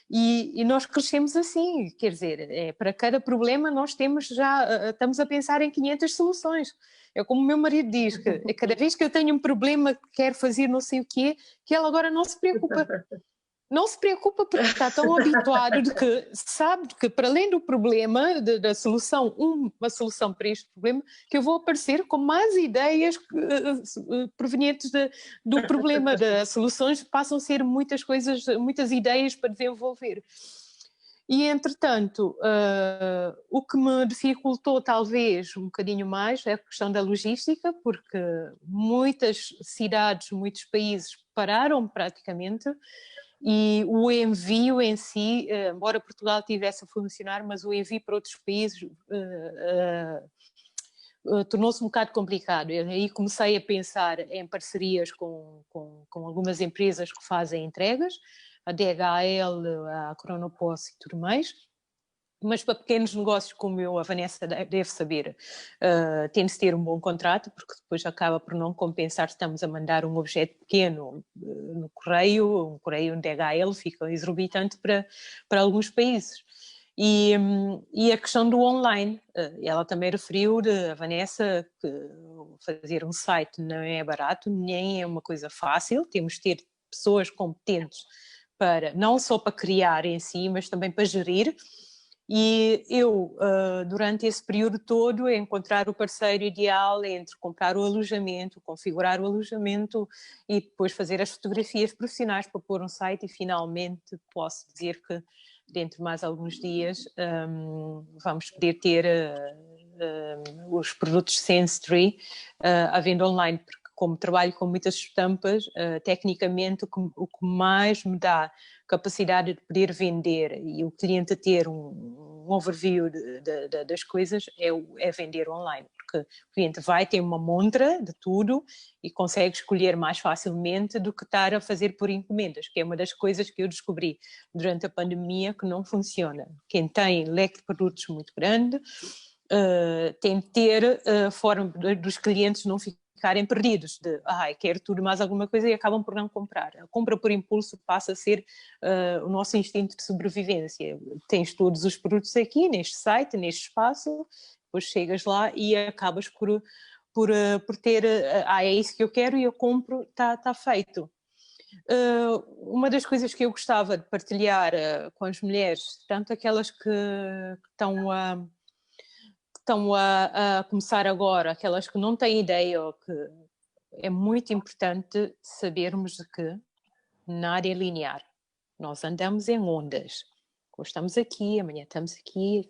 E nós crescemos assim, quer dizer, para cada problema nós estamos a pensar em 500 soluções. É como o meu marido diz, que cada vez que eu tenho um problema que quero fazer não sei o quê, que ele agora não se preocupa. Não se preocupa porque está tão habituado de que sabe que para além do problema, da solução, uma solução para este problema, que eu vou aparecer com mais ideias provenientes do problema. Das soluções passam a ser muitas coisas, muitas ideias para desenvolver. E, entretanto, o que me dificultou talvez um bocadinho mais é a questão da logística, porque muitas cidades, muitos países pararam praticamente, e o envio em si, embora Portugal tivesse a funcionar, mas o envio para outros países tornou-se um bocado complicado. Eu aí comecei a pensar em parcerias com algumas empresas que fazem entregas, a DHL, a Cronopost e tudo mais, mas para pequenos negócios como eu, a Vanessa deve saber, tem de ter um bom contrato, porque depois acaba por não compensar se estamos a mandar um objeto pequeno no correio, um correio DHL fica exorbitante para alguns países. E a questão do online, ela também referiu, a Vanessa, que fazer um site não é barato, nem é uma coisa fácil, temos de ter pessoas competentes não só para criar em si, mas também para gerir. E eu, durante esse período todo, encontrar o parceiro ideal entre comprar o alojamento, configurar o alojamento e depois fazer as fotografias profissionais para pôr um site, e finalmente posso dizer que dentro de mais alguns dias vamos poder ter os produtos Sense3 à venda online, porque como trabalho com muitas estampas, tecnicamente o que mais me dá capacidade de poder vender e o cliente ter um overview das coisas é vender online, porque o cliente vai ter uma montra de tudo e consegue escolher mais facilmente do que estar a fazer por encomendas, que é uma das coisas que eu descobri durante a pandemia que não funciona. Quem tem leque de produtos muito grande tem de ter a forma dos clientes não ficarem perdidos, de quero tudo mais alguma coisa, e acabam por não comprar. A compra por impulso passa a ser o nosso instinto de sobrevivência. Tens todos os produtos aqui, neste site, neste espaço, depois chegas lá e acabas por ter, é isso que eu quero e eu compro, está feito. Uma das coisas que eu gostava de partilhar com as mulheres, tanto aquelas que estão a começar agora, aquelas que não têm ideia, ou que é muito importante sabermos que nada é linear. Nós andamos em ondas. Hoje estamos aqui, amanhã estamos aqui.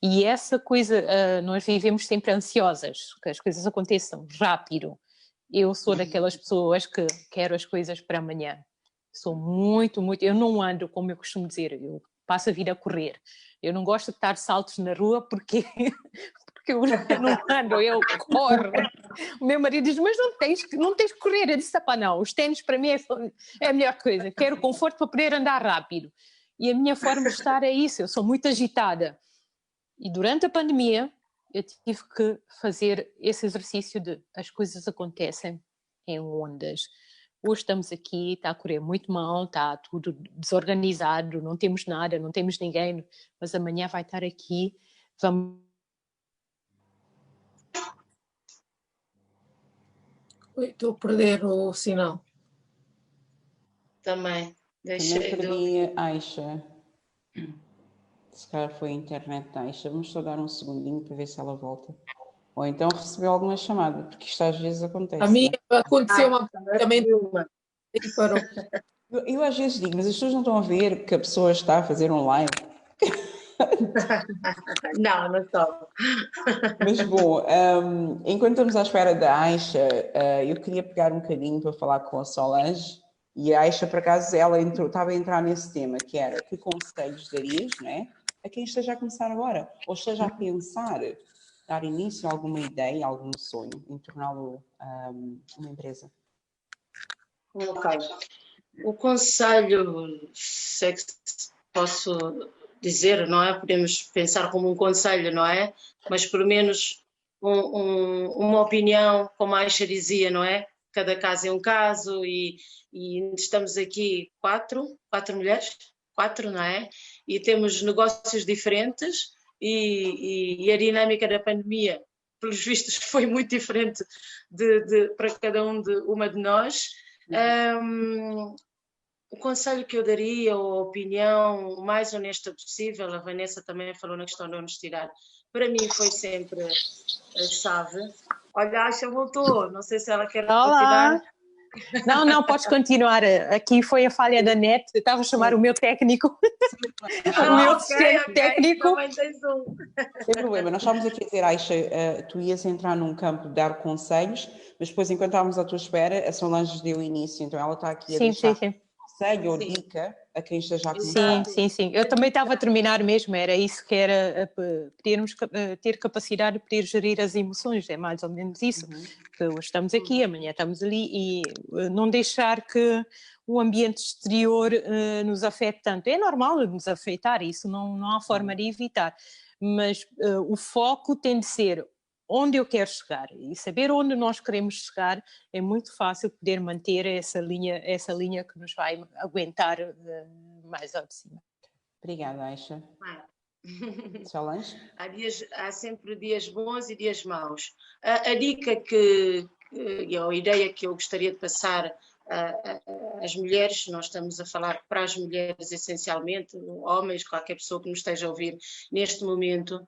E essa coisa, nós vivemos sempre ansiosas, que as coisas aconteçam rápido. Eu sou daquelas pessoas que quero as coisas para amanhã. Sou muito, eu não ando, como eu costumo dizer, eu passo a vida a correr. Eu não gosto de dar saltos na rua porque eu não ando, eu corro. O meu marido diz, mas não tens que correr. Eu disse, não, os ténis para mim é a melhor coisa. Quero conforto para poder andar rápido. E a minha forma de estar é isso, eu sou muito agitada. E durante a pandemia eu tive que fazer esse exercício de as coisas acontecem em ondas. Hoje estamos aqui, está a correr muito mal, está tudo desorganizado, não temos nada, não temos ninguém, mas amanhã vai estar aqui, vamos... Estou a perder o sinal. Também. Também perdi a Aisha. Se calhar foi a internet da Aisha. Vamos só dar um segundinho para ver se ela volta. Ou então recebeu alguma chamada, porque isto às vezes acontece. A mim aconteceu também uma. E parou. Eu às vezes digo, mas as pessoas não estão a ver que a pessoa está a fazer um live. Não estou. Mas bom, enquanto estamos à espera da Aisha, eu queria pegar um bocadinho para falar com a Solange. E a Aisha, por acaso, ela estava a entrar nesse tema, que era que conselhos darias, não é? A quem esteja a começar agora, ou esteja a pensar dar início a alguma ideia, a algum sonho, em torná-lo uma empresa. Ok. O conselho, se é que posso dizer, não é? Podemos pensar como um conselho, não é? Mas pelo menos uma opinião, como a Aisha dizia, não é? Cada caso é um caso e estamos aqui quatro mulheres, não é? E temos negócios diferentes e a dinâmica da pandemia, pelos vistos, foi muito diferente para cada uma de nós. O conselho que eu daria, ou a opinião mais honesta possível, a Vanessa também falou na questão da honestidade, para mim foi sempre a chave. Olha, a Aisha voltou, não sei se ela quer continuar. Não, podes continuar. Aqui foi a falha da net. Eu estava a chamar o meu técnico, o meu assistente técnico. Também tens um. Sem problema, nós estávamos aqui a dizer, Aisha, tu ias entrar num campo de dar conselhos, mas depois, enquanto estávamos à tua espera, a Solange deu início, então ela está aqui a deixar conselho ou dica a quem esteja a começar. Sim. Eu também estava a terminar mesmo, era isso que era, podermos ter capacidade de poder gerir as emoções, é mais ou menos isso. Que hoje estamos aqui, amanhã estamos ali e não deixar que o ambiente exterior nos afete tanto. É normal nos afetar, isso não há forma de evitar, mas o foco tem de ser onde eu quero chegar e saber onde nós queremos chegar. É muito fácil poder manter essa linha que nos vai aguentar mais ao de cima. Obrigada, Aisha. Solange? Há sempre dias bons e dias maus. A dica e a ideia que eu gostaria de passar às mulheres, nós estamos a falar para as mulheres essencialmente, homens, qualquer pessoa que nos esteja a ouvir neste momento,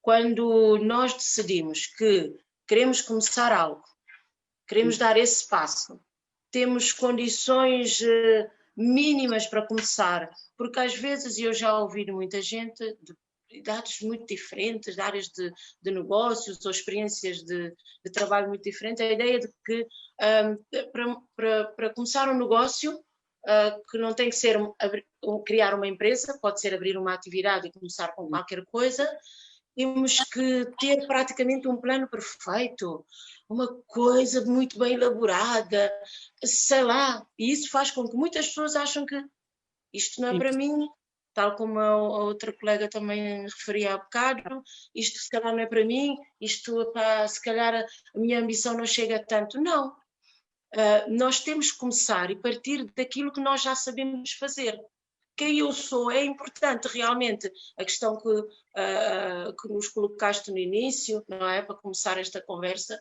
quando nós decidimos que queremos começar algo, queremos dar esse passo, temos condições mínimas para começar, porque às vezes, e eu já ouvi muita gente de áreas muito diferentes, de áreas de negócios ou experiências de trabalho muito diferentes, a ideia de que para começar um negócio, que não tem que ser criar uma empresa, pode ser abrir uma atividade e começar com qualquer coisa, temos que ter praticamente um plano perfeito, uma coisa muito bem elaborada, sei lá, e isso faz com que muitas pessoas acham que isto não é para mim, tal como a outra colega também referia há bocado, isto se calhar não é para mim, isto se calhar a minha ambição não chega a tanto. Não, nós temos que começar e partir daquilo que nós já sabemos fazer. Quem eu sou é importante realmente, a questão que nos colocaste no início, não é? Para começar esta conversa,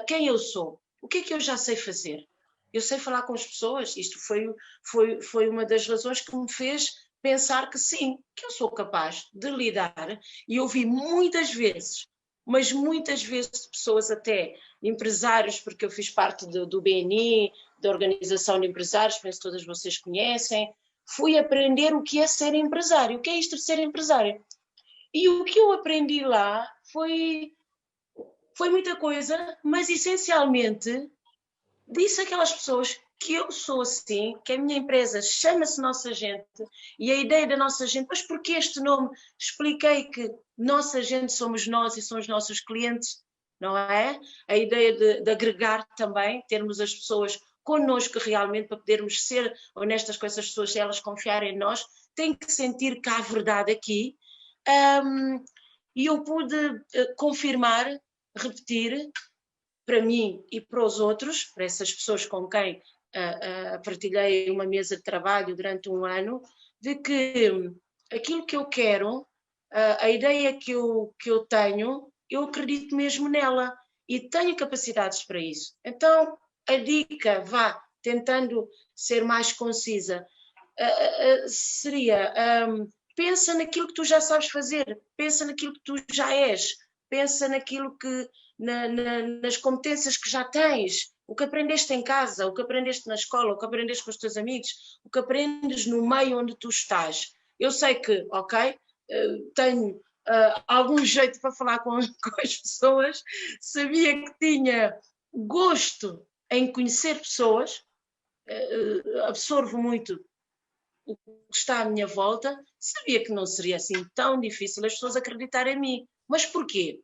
quem eu sou, o que é que eu já sei fazer? Eu sei falar com as pessoas, isto foi uma das razões que me fez pensar que sim, que eu sou capaz de lidar, e ouvi muitas vezes, mas muitas vezes de pessoas até, empresários, porque eu fiz parte do BNI, da Organização de Empresários, penso que todas vocês conhecem, fui aprender o que é ser empresário, o que é isto de ser empresário. E o que eu aprendi lá foi muita coisa, mas essencialmente disse àquelas pessoas que eu sou assim, que a minha empresa chama-se Nossa Gente, e a ideia da Nossa Gente, mas porquê este nome? Expliquei que Nossa Gente somos nós e são os nossos clientes, não é? A ideia de agregar também, termos as pessoas connosco realmente, para podermos ser honestas com essas pessoas, se elas confiarem em nós, tem que sentir que há verdade aqui. E eu pude confirmar, repetir, para mim e para os outros, para essas pessoas com quem partilhei uma mesa de trabalho durante um ano, de que aquilo que eu quero, a ideia que eu tenho, eu acredito mesmo nela e tenho capacidades para isso. Então, a dica, tentando ser mais concisa, seria, pensa naquilo que tu já sabes fazer, pensa naquilo que tu já és, pensa naquilo que, nas competências que já tens, o que aprendeste em casa, o que aprendeste na escola, o que aprendeste com os teus amigos, o que aprendes no meio onde tu estás. Eu sei que, tenho algum jeito para falar com as pessoas, sabia que tinha gosto em conhecer pessoas, absorvo muito o que está à minha volta, sabia que não seria assim tão difícil as pessoas acreditarem em mim. Mas porquê?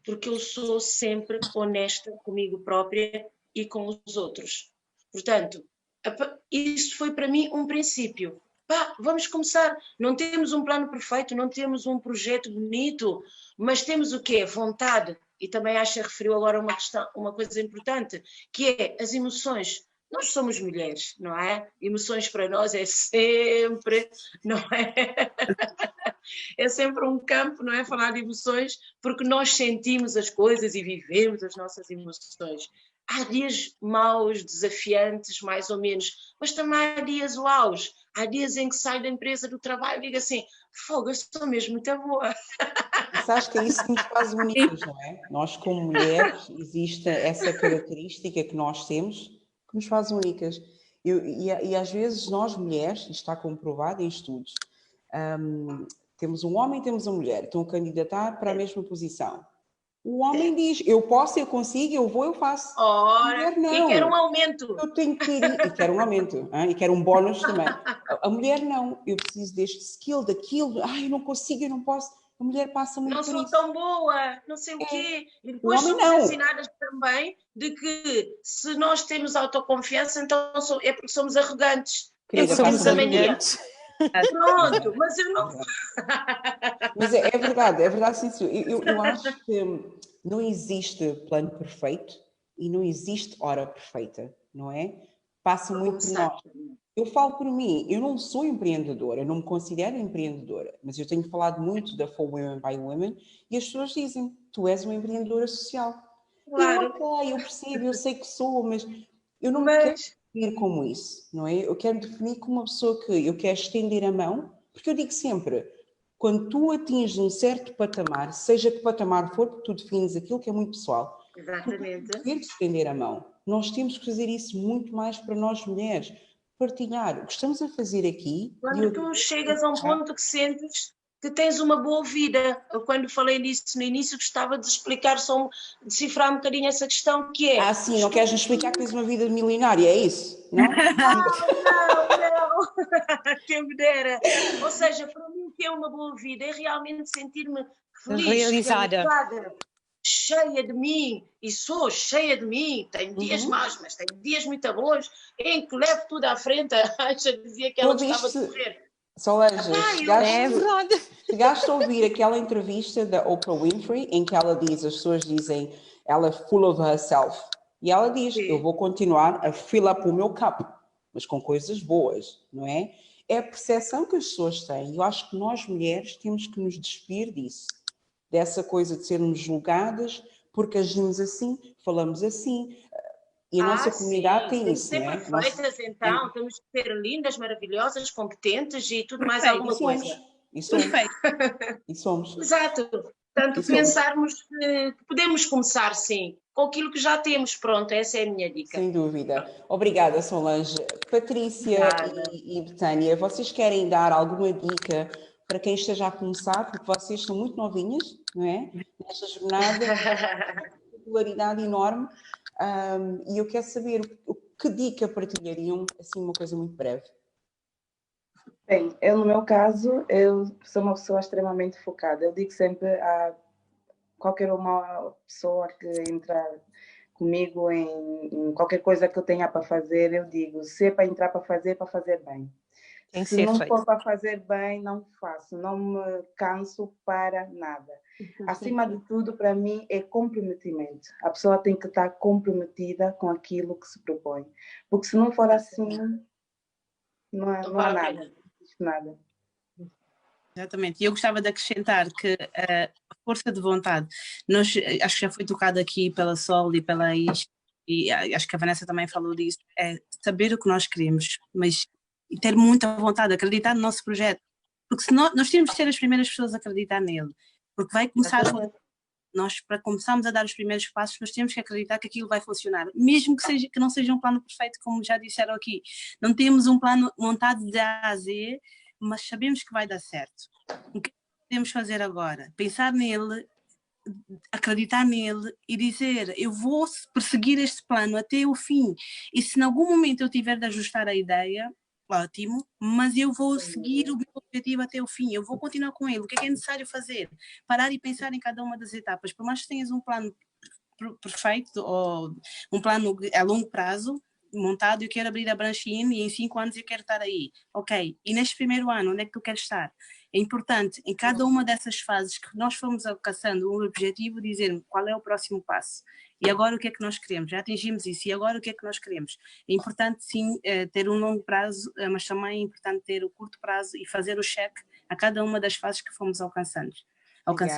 Porque eu sou sempre honesta comigo própria e com os outros. Portanto, isso foi para mim um princípio. Vamos começar. Não temos um plano perfeito, não temos um projeto bonito, mas temos o quê? Vontade. E também referiu agora uma coisa importante, que é as emoções. Nós somos mulheres, não é? Emoções para nós é sempre, não é? É sempre um campo, não é? Falar de emoções, porque nós sentimos as coisas e vivemos as nossas emoções. Há dias maus, desafiantes, mais ou menos, mas também há dias uaus. Há dias em que saio da empresa, do trabalho e digo assim, fogo, eu sou mesmo muito boa. Sabes que é isso que nos faz únicos, não é? Nós como mulheres, existe essa característica que nós temos, que nos faz únicas. E às vezes nós mulheres, isto está comprovado em estudos, temos um homem e temos uma mulher, estão a candidatar para a mesma posição. O homem diz, eu posso, eu consigo, eu vou, eu faço. Ora, A mulher não. e quer um aumento. Eu tenho que ter, e quero um aumento, e quero um bónus também. A mulher não, eu preciso deste skill, daquilo, eu não consigo, eu não posso. A mulher passa muito não por sou isso. tão boa, não sei o quê. E O depois homem somos não. ensinadas também de que se nós temos autoconfiança, então é porque somos arrogantes. Querida, porque Somos passa muito. arrogantes. Pronto, mas eu não. Mas é verdade, sim, senhor. Eu acho que não existe plano perfeito e não existe hora perfeita, não é? Passa muito por nós. Eu falo por mim, eu não sou empreendedora, eu não me considero empreendedora, mas eu tenho falado muito da For Women by Women e as pessoas dizem, tu és uma empreendedora social. Claro. Eu percebo, eu sei que sou, mas eu não me quero definir como isso, não é? Eu quero definir como uma pessoa que eu quero estender a mão, porque eu digo sempre, quando tu atinges um certo patamar, seja que patamar for, porque tu defines aquilo que é muito pessoal, Exatamente. tu queres estender a mão. Nós temos que fazer isso muito mais para nós mulheres. Partilhar o que estamos a fazer aqui. Quando tu chegas a um ponto que sentes que tens uma boa vida. Eu, quando falei nisso no início, gostava de explicar, só decifrar um bocadinho essa questão que é... sim, não queres nos explicar que tens uma vida milionária, é isso? Não? Não. Quem me dera. Ou seja, para mim o que é uma boa vida é realmente sentir-me feliz, realizada, cheia de mim, e sou cheia de mim, tenho dias maus, mas tenho dias muito bons, em que levo tudo à frente. A Aisha dizia que ela gostava de correr. Solange, é verdade. chegaste a ouvir aquela entrevista da Oprah Winfrey, em que ela diz, as pessoas dizem, ela é full of herself, e ela diz, eu vou continuar a fill up o meu cup, mas com coisas boas, não é? É a percepção que as pessoas têm, e eu acho que nós mulheres temos que nos despir disso. Dessa coisa de sermos julgadas porque agimos assim, falamos assim. E a nossa comunidade tem isso, não é? Temos que ser perfeitas, então, temos que ser lindas, maravilhosas, competentes e tudo mais alguma coisa. E somos. Exato. Portanto, pensarmos que podemos começar, sim, com aquilo que já temos. Pronto, essa é a minha dica. Sem dúvida. Obrigada, Solange. Patrícia e Betânia, vocês querem dar alguma dica para quem esteja a começar, porque vocês são muito novinhas, não é? Nesta jornada, uma popularidade enorme, e eu quero saber que dica partilhariam, assim, uma coisa muito breve. Bem, no meu caso, eu sou uma pessoa extremamente focada. Eu digo sempre a qualquer uma pessoa que entra comigo em qualquer coisa que eu tenha para fazer, eu digo, se é para entrar para fazer bem. Se não for para fazer bem, não faço, não me canso para nada. Acima de tudo, para mim, é comprometimento. A pessoa tem que estar comprometida com aquilo que se propõe. Porque se não for assim, não há nada. Exatamente. E eu gostava de acrescentar que a força de vontade, acho que já foi tocado aqui pela Sol e pela Is, e acho que a Vanessa também falou disso, é saber o que nós queremos, mas ter muita vontade, acreditar no nosso projeto, porque se nós temos de ser as primeiras pessoas a acreditar nele, porque vai começar nós, para começarmos a dar os primeiros passos, nós temos que acreditar que aquilo vai funcionar, mesmo que não seja um plano perfeito, como já disseram aqui. Não temos um plano montado de A a Z, mas sabemos que vai dar certo. O que podemos fazer agora? Pensar nele, acreditar nele e dizer, eu vou perseguir este plano até o fim, e se em algum momento eu tiver de ajustar a ideia, ótimo, mas eu vou seguir o meu objetivo até o fim, eu vou continuar com ele. O que é necessário fazer? Parar e pensar em cada uma das etapas. Por mais que tenhas um plano perfeito ou um plano a longo prazo montado, eu quero abrir a Branchine e em 5 anos eu quero estar aí. Ok, e neste primeiro ano, onde é que tu queres estar? É importante, em cada uma dessas fases que nós fomos alcançando um objetivo, dizer qual é o próximo passo. E agora o que é que nós queremos? Já atingimos isso, e agora o que é que nós queremos? É importante sim ter um longo prazo, mas também é importante ter o curto prazo e fazer o cheque a cada uma das fases que fomos alcançando.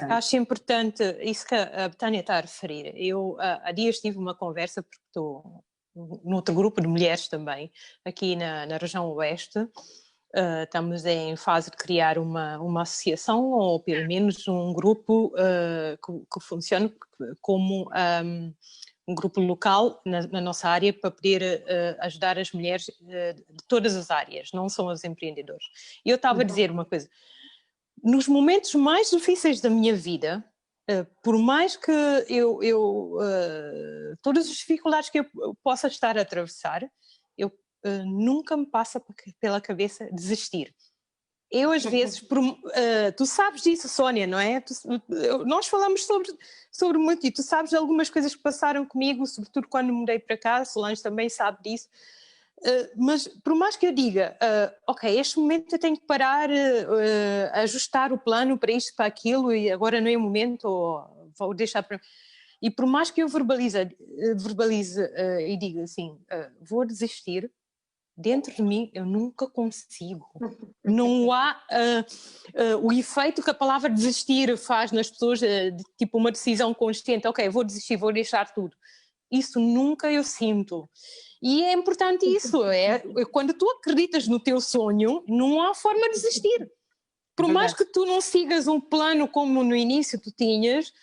Acho importante isso que a Betânia está a referir. Eu há dias tive uma conversa, porque estou num outro grupo de mulheres também, aqui na região oeste. Estamos em fase de criar uma associação, ou pelo menos um grupo que funcione como um grupo local na nossa área para poder ajudar as mulheres de todas as áreas, não são os empreendedores. E eu estava a dizer uma coisa, nos momentos mais difíceis da minha vida, por mais que todas as dificuldades que eu possa estar a atravessar, nunca me passa pela cabeça desistir. Eu às vezes, tu sabes disso, Sónia, não é? Nós falamos sobre muito, e tu sabes de algumas coisas que passaram comigo, sobretudo quando mudei para cá, Solange também sabe disso, mas por mais que eu diga, ok, este momento eu tenho que parar, ajustar o plano para isto, para aquilo, e agora não é o momento, ou vou deixar para... E por mais que eu verbalize e diga assim, vou desistir, dentro de mim eu nunca consigo. Não há o efeito que a palavra desistir faz nas pessoas, tipo uma decisão consciente, ok, vou desistir, vou deixar tudo. Isso nunca eu sinto. E é importante isso, quando tu acreditas no teu sonho, não há forma de desistir. Por mais que tu não sigas um plano como no início tu tinhas,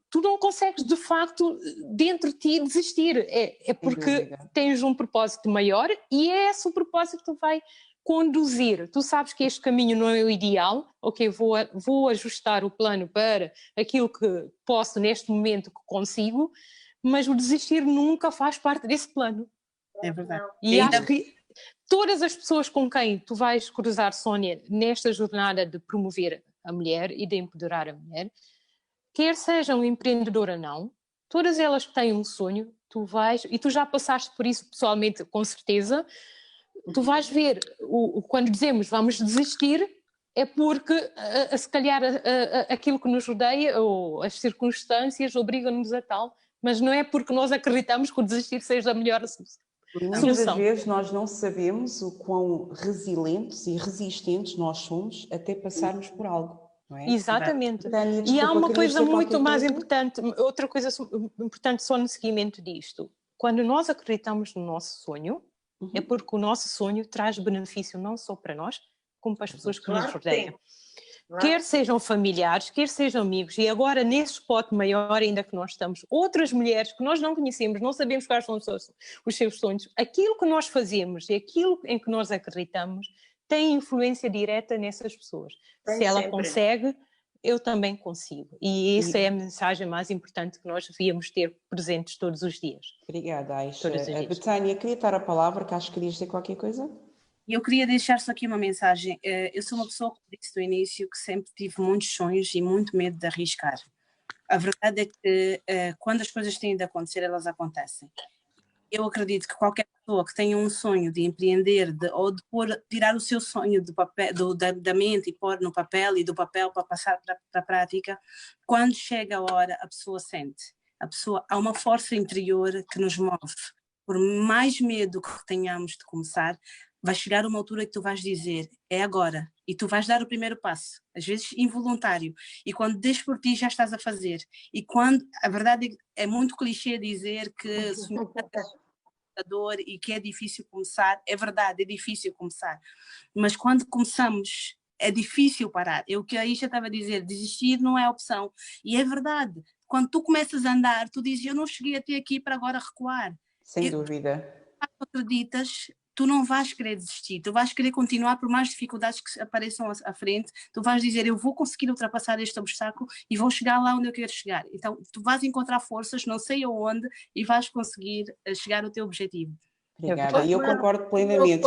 tu não consegues de facto dentro de ti desistir, é porque tens um propósito maior e é esse o propósito que tu vai conduzir. Tu sabes que este caminho não é o ideal, ok, vou ajustar o plano para aquilo que posso neste momento que consigo, mas o desistir nunca faz parte desse plano. É verdade. E acho que todas as pessoas com quem tu vais cruzar, Sónia, nesta jornada de promover a mulher e de empoderar a mulher, quer sejam empreendedoras ou não, todas elas que têm um sonho, tu vais, e tu já passaste por isso pessoalmente, com certeza, tu vais ver, quando dizemos vamos desistir, é porque se calhar aquilo que nos rodeia, ou as circunstâncias, obrigam-nos a tal, mas não é porque nós acreditamos que o desistir seja a melhor solução. Muitas das vezes nós não sabemos o quão resilientes e resistentes nós somos até passarmos por algo. Não é? Exatamente. Tânia, e há uma coisa muito mais coisa? importante, outra coisa importante só no seguimento disto. Quando nós acreditamos no nosso sonho, é porque o nosso sonho traz benefício não só para nós, como para as pessoas que nos rodeiam. Quer sejam familiares, quer sejam amigos, e agora nesse spot maior ainda que nós estamos, outras mulheres que nós não conhecemos, não sabemos quais são os seus sonhos, aquilo que nós fazemos e aquilo em que nós acreditamos tem influência direta nessas pessoas. Se ela consegue, eu também consigo. E essa é a mensagem mais importante que nós devíamos ter presentes todos os dias. Obrigada, Aisha. Betânia, queria dar a palavra, que acho que querias dizer qualquer coisa? Eu queria deixar só aqui uma mensagem. Eu sou uma pessoa, como disse no início, que sempre tive muitos sonhos e muito medo de arriscar. A verdade é que quando as coisas têm de acontecer, elas acontecem. Eu acredito que qualquer pessoa que tenha um sonho de empreender ou de tirar o seu sonho do papel, da mente e pôr no papel e do papel para passar para a prática, quando chega a hora a pessoa sente. Há uma força interior que nos move. Por mais medo que tenhamos de começar, vai chegar uma altura que tu vais dizer, é agora, e tu vais dar o primeiro passo, às vezes involuntário, e quando des por ti já estás a fazer, e quando, a verdade é muito clichê dizer que dor e que é difícil começar, é verdade, é difícil começar, mas quando começamos é difícil parar, é o que a Aisha estava a dizer, desistir não é opção, e é verdade, quando tu começas a andar, tu dizes, eu não cheguei até aqui para agora recuar. Sem dúvida. Tu acreditas, tu não vais querer desistir, tu vais querer continuar por mais dificuldades que apareçam à frente, tu vais dizer, eu vou conseguir ultrapassar este obstáculo e vou chegar lá onde eu quero chegar. Então, tu vais encontrar forças, não sei aonde, e vais conseguir chegar ao teu objetivo. Obrigada, e eu concordo plenamente.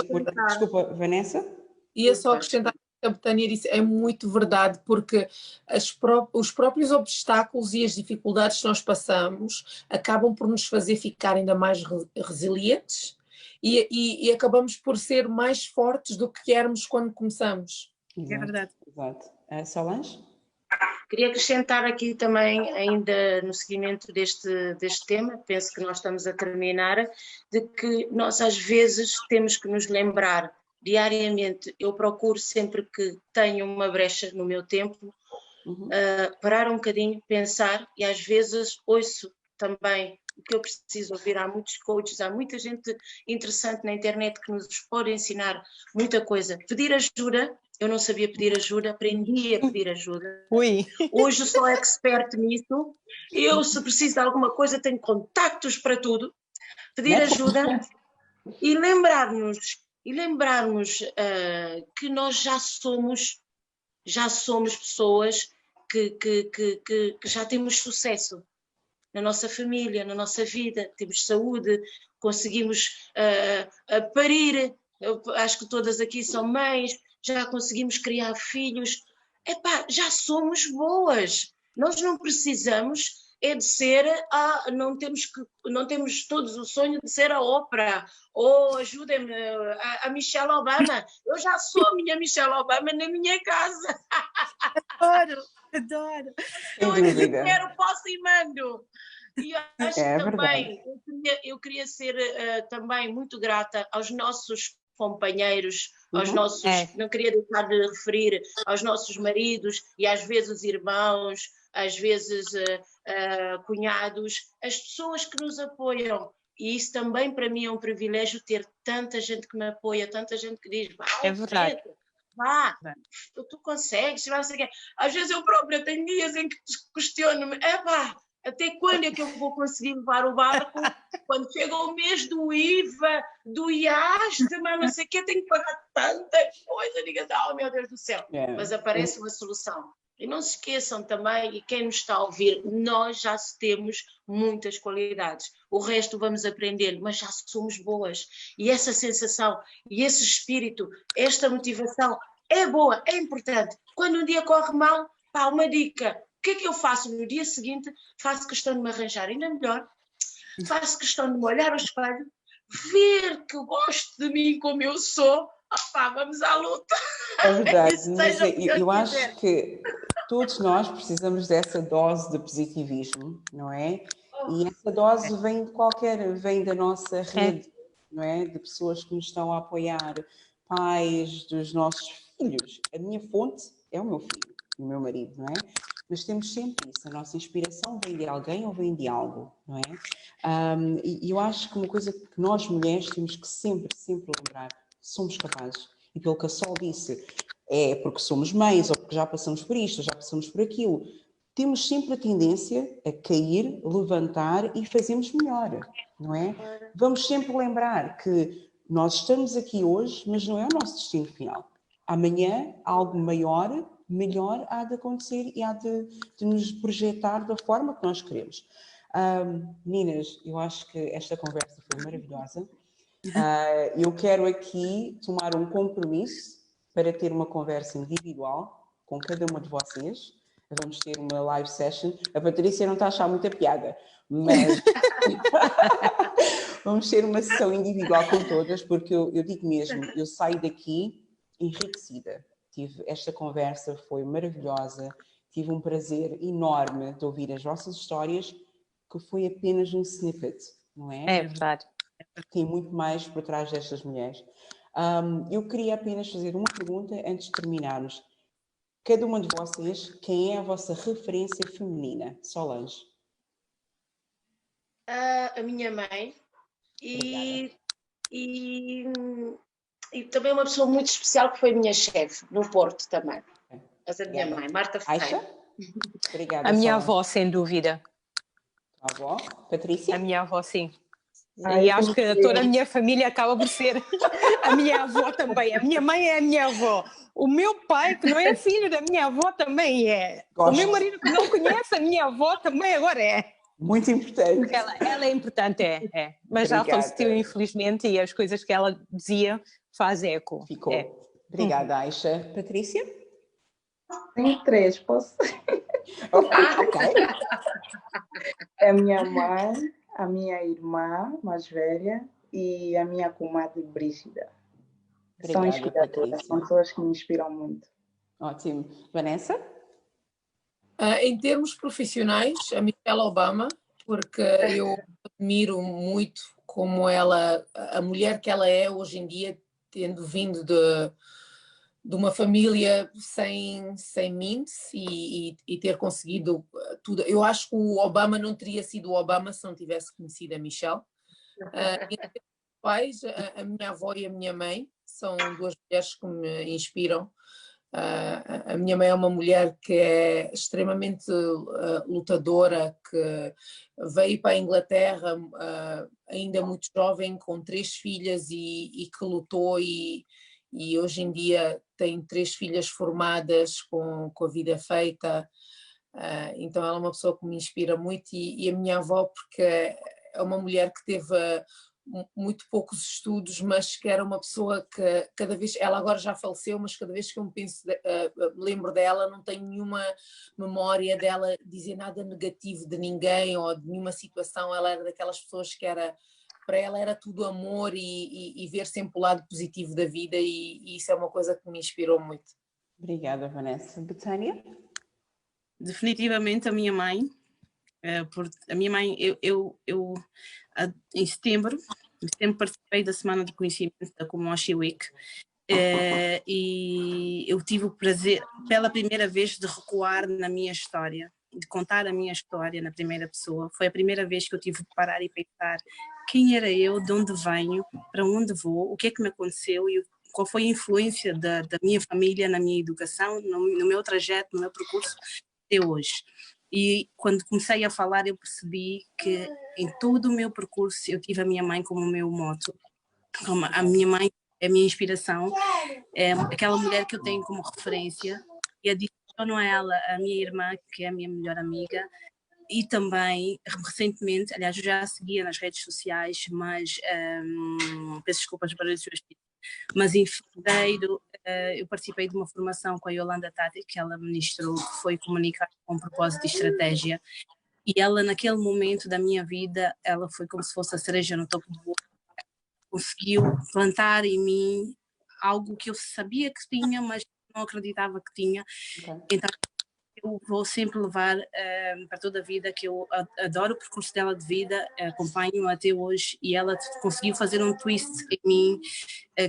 Desculpa, Vanessa? Ia só acrescentar que a Betânia disse, é muito verdade, porque os próprios obstáculos e as dificuldades que nós passamos acabam por nos fazer ficar ainda mais resilientes, e acabamos por ser mais fortes do que éramos quando começamos. Exato, é verdade. Exato. Solange? Queria acrescentar aqui também, ainda no seguimento deste tema, penso que nós estamos a terminar, de que nós às vezes temos que nos lembrar diariamente, eu procuro sempre que tenho uma brecha no meu tempo, parar um bocadinho, pensar, e às vezes ouço também o que eu preciso ouvir. Há muitos coaches, há muita gente interessante na internet que nos pode ensinar muita coisa. Pedir ajuda Eu não sabia pedir ajuda, aprendi a pedir ajuda. Ui. Hoje sou expert nisso. Eu, se preciso de alguma coisa, tenho contactos para tudo. Pedir ajuda e lembrarmos que nós já somos pessoas que já temos sucesso na nossa família, na nossa vida, temos saúde, conseguimos parir. Acho que todas aqui são mães, já conseguimos criar filhos. Epá, já somos boas. Nós não precisamos de ser, não temos todos o sonho de ser a Oprah, ou ajudem-me, a Michelle Obama. Eu já sou a minha Michelle Obama na minha casa. Adoro. Eu quero, posso e mando. E acho que também, eu queria ser também muito grata aos nossos companheiros, aos nossos, não queria deixar de referir, aos nossos maridos e às vezes irmãos, às vezes cunhados, as pessoas que nos apoiam. E isso também para mim é um privilégio, ter tanta gente que me apoia, tanta gente que diz, é verdade. Vá, tu consegues, não sei o quê. Às vezes eu própria tenho dias em que questiono-me, até quando é que eu vou conseguir levar o barco? Quando chega o mês do IVA, do IAS, mas não sei o quê, tenho que pagar tanta coisa. Diga, meu Deus do céu. Mas aparece uma solução. E não se esqueçam também, e quem nos está a ouvir, nós já temos muitas qualidades. O resto vamos aprender, mas já somos boas. E essa sensação, e esse espírito, esta motivação é boa, é importante. Quando um dia corre mal, uma dica. O que é que eu faço no dia seguinte? Faço questão de me arranjar ainda melhor, faço questão de me olhar ao espelho, ver que eu gosto de mim como eu sou, vamos à luta. É verdade, mas eu acho que todos nós precisamos dessa dose de positivismo, não é? E essa dose vem da nossa rede, não é? De pessoas que nos estão a apoiar, pais dos nossos filhos. A minha fonte é o meu filho, o meu marido, não é? Mas temos sempre isso, a nossa inspiração vem de alguém ou vem de algo, não é? E eu acho que uma coisa que nós mulheres temos que sempre lembrar, somos capazes. E pelo que a Sol disse, é porque somos mães, ou porque já passamos por isto, ou já passamos por aquilo. Temos sempre a tendência a cair, levantar e fazemos melhor, não é? Vamos sempre lembrar que nós estamos aqui hoje, mas não é o nosso destino final. Amanhã, algo maior, melhor há de acontecer e há de nos projetar da forma que nós queremos. Meninas, eu acho que esta conversa foi maravilhosa. Eu quero aqui tomar um compromisso para ter uma conversa individual com cada uma de vocês. Vamos ter uma live session. A Patrícia não está a achar muita piada, mas vamos ter uma sessão individual com todas, porque eu digo mesmo, eu saio daqui enriquecida. Esta conversa foi maravilhosa, tive um prazer enorme de ouvir as vossas histórias, que foi apenas um snippet, não é? É verdade. Tem muito mais por trás destas mulheres. Eu queria apenas fazer uma pergunta antes de terminarmos. Cada uma de vocês, quem é a vossa referência feminina? Solange. A minha mãe e também uma pessoa muito especial que foi a minha chefe, no Porto também. Mas a minha mãe, Marta Ferreira. Aisha? Obrigada, a minha Solange. avó, sem dúvida. A avó? Patrícia? A minha avó, sim. E acho que toda a minha família acaba por ser a minha avó também. A minha mãe é a minha avó. O meu pai, que não é filho da minha avó, também é. Gosto. O meu marido, que não conhece a minha avó, também agora é. Muito importante. Ela é importante, é. Mas já faleceu, infelizmente, e as coisas que ela dizia faz eco. Ficou. Obrigada, Aisha. Patrícia? Tenho 3, posso? Ok. É a minha mãe, a minha irmã mais velha e a minha comadre Brígida. São inspiradoras, são pessoas que me inspiram muito. Ótimo. Vanessa? Em termos profissionais, a Michelle Obama, porque eu admiro muito como ela, a mulher que ela é hoje em dia, tendo vindo de uma família sem means e ter conseguido tudo. Eu acho que o Obama não teria sido o Obama se não tivesse conhecido a Michelle. Pais, a minha avó e a minha mãe são duas mulheres que me inspiram. A minha mãe é uma mulher que é extremamente lutadora, que veio para a Inglaterra ainda muito jovem, com 3 filhas e que lutou e hoje em dia tem 3 filhas formadas com a vida feita. Então ela é uma pessoa que me inspira muito e a minha avó, porque é uma mulher que teve muito poucos estudos, mas que era uma pessoa que cada vez, ela agora já faleceu, mas cada vez que eu me lembro dela, não tenho nenhuma memória dela dizer nada negativo de ninguém ou de nenhuma situação. Ela era daquelas pessoas que para ela era tudo amor e ver sempre o lado positivo da vida e isso é uma coisa que me inspirou muito. Obrigada, Vanessa. Betânia? Definitivamente a minha mãe. A minha mãe, em setembro participei da Semana de Conhecimento da Kumoshi Week e eu tive o prazer, pela primeira vez, de recuar na minha história, de contar a minha história na primeira pessoa. Foi a primeira vez que eu tive de parar e pensar quem era eu, de onde venho, para onde vou, o que é que me aconteceu e qual foi a influência da minha família na minha educação, no meu trajeto, no meu percurso até hoje. E quando comecei a falar eu percebi que em todo o meu percurso eu tive a minha mãe como o meu moto. A minha mãe é a minha inspiração, é aquela mulher que eu tenho como referência e adiciono a ela a minha irmã, que é a minha melhor amiga, e também recentemente, aliás eu já a seguia nas redes sociais, mas peço desculpas para os seus filhos, mas em fevereiro eu participei de uma formação com a Yolanda Tati, que ela ministrou, que foi comunicar com propósito e estratégia, e ela naquele momento da minha vida, ela foi como se fosse a cereja no topo do bolo, conseguiu plantar em mim algo que eu sabia que tinha, mas não acreditava que tinha. Okay. Então eu vou sempre levar para toda a vida, que eu adoro o percurso dela de vida, acompanho até hoje e ela conseguiu fazer um twist em mim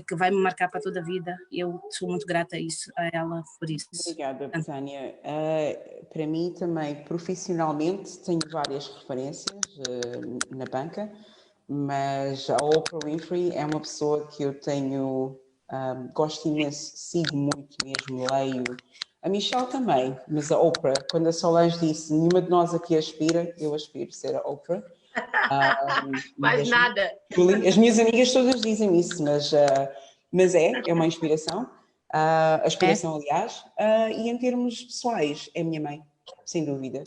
que vai me marcar para toda a vida e eu sou muito grata a ela por isso. Obrigada, Betânia. Para mim também, profissionalmente, tenho várias referências na banca, mas a Oprah Winfrey é uma pessoa que eu tenho, gosto imenso, sigo muito mesmo, leio. A Michelle também, mas a Oprah, quando a Solange disse nenhuma de nós aqui aspira, eu aspiro ser a Oprah. Mais nada. As minhas amigas todas dizem isso, mas é uma inspiração, a inspiração aliás, e em termos pessoais é a minha mãe, sem dúvida.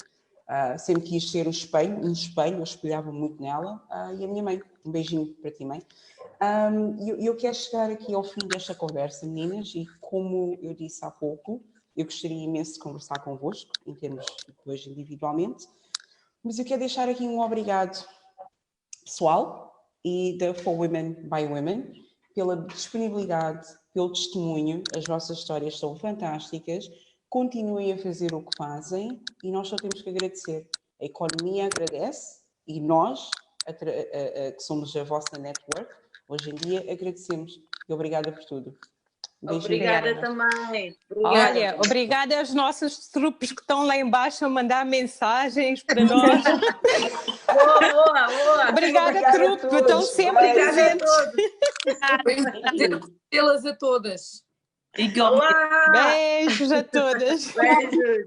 Sempre quis ser um espelho, eu espelhava muito nela, e a minha mãe, um beijinho para ti, mãe. Eu quero chegar aqui ao fim desta conversa, meninas, e como eu disse há pouco, eu gostaria imenso de conversar convosco, em termos depois individualmente, mas eu quero deixar aqui um obrigado pessoal e da For Women by Women pela disponibilidade, pelo testemunho. As vossas histórias são fantásticas, continuem a fazer o que fazem e nós só temos que agradecer. A economia agradece e nós, que somos a vossa network, hoje em dia agradecemos. E obrigada por tudo. Obrigada também. Obrigada. Olha, obrigada aos nossos trupes que estão lá embaixo a mandar mensagens para nós. Boa. Obrigada, trupe, estão sempre presentes. Tê-las a todas. Beijos a todas. Beijos.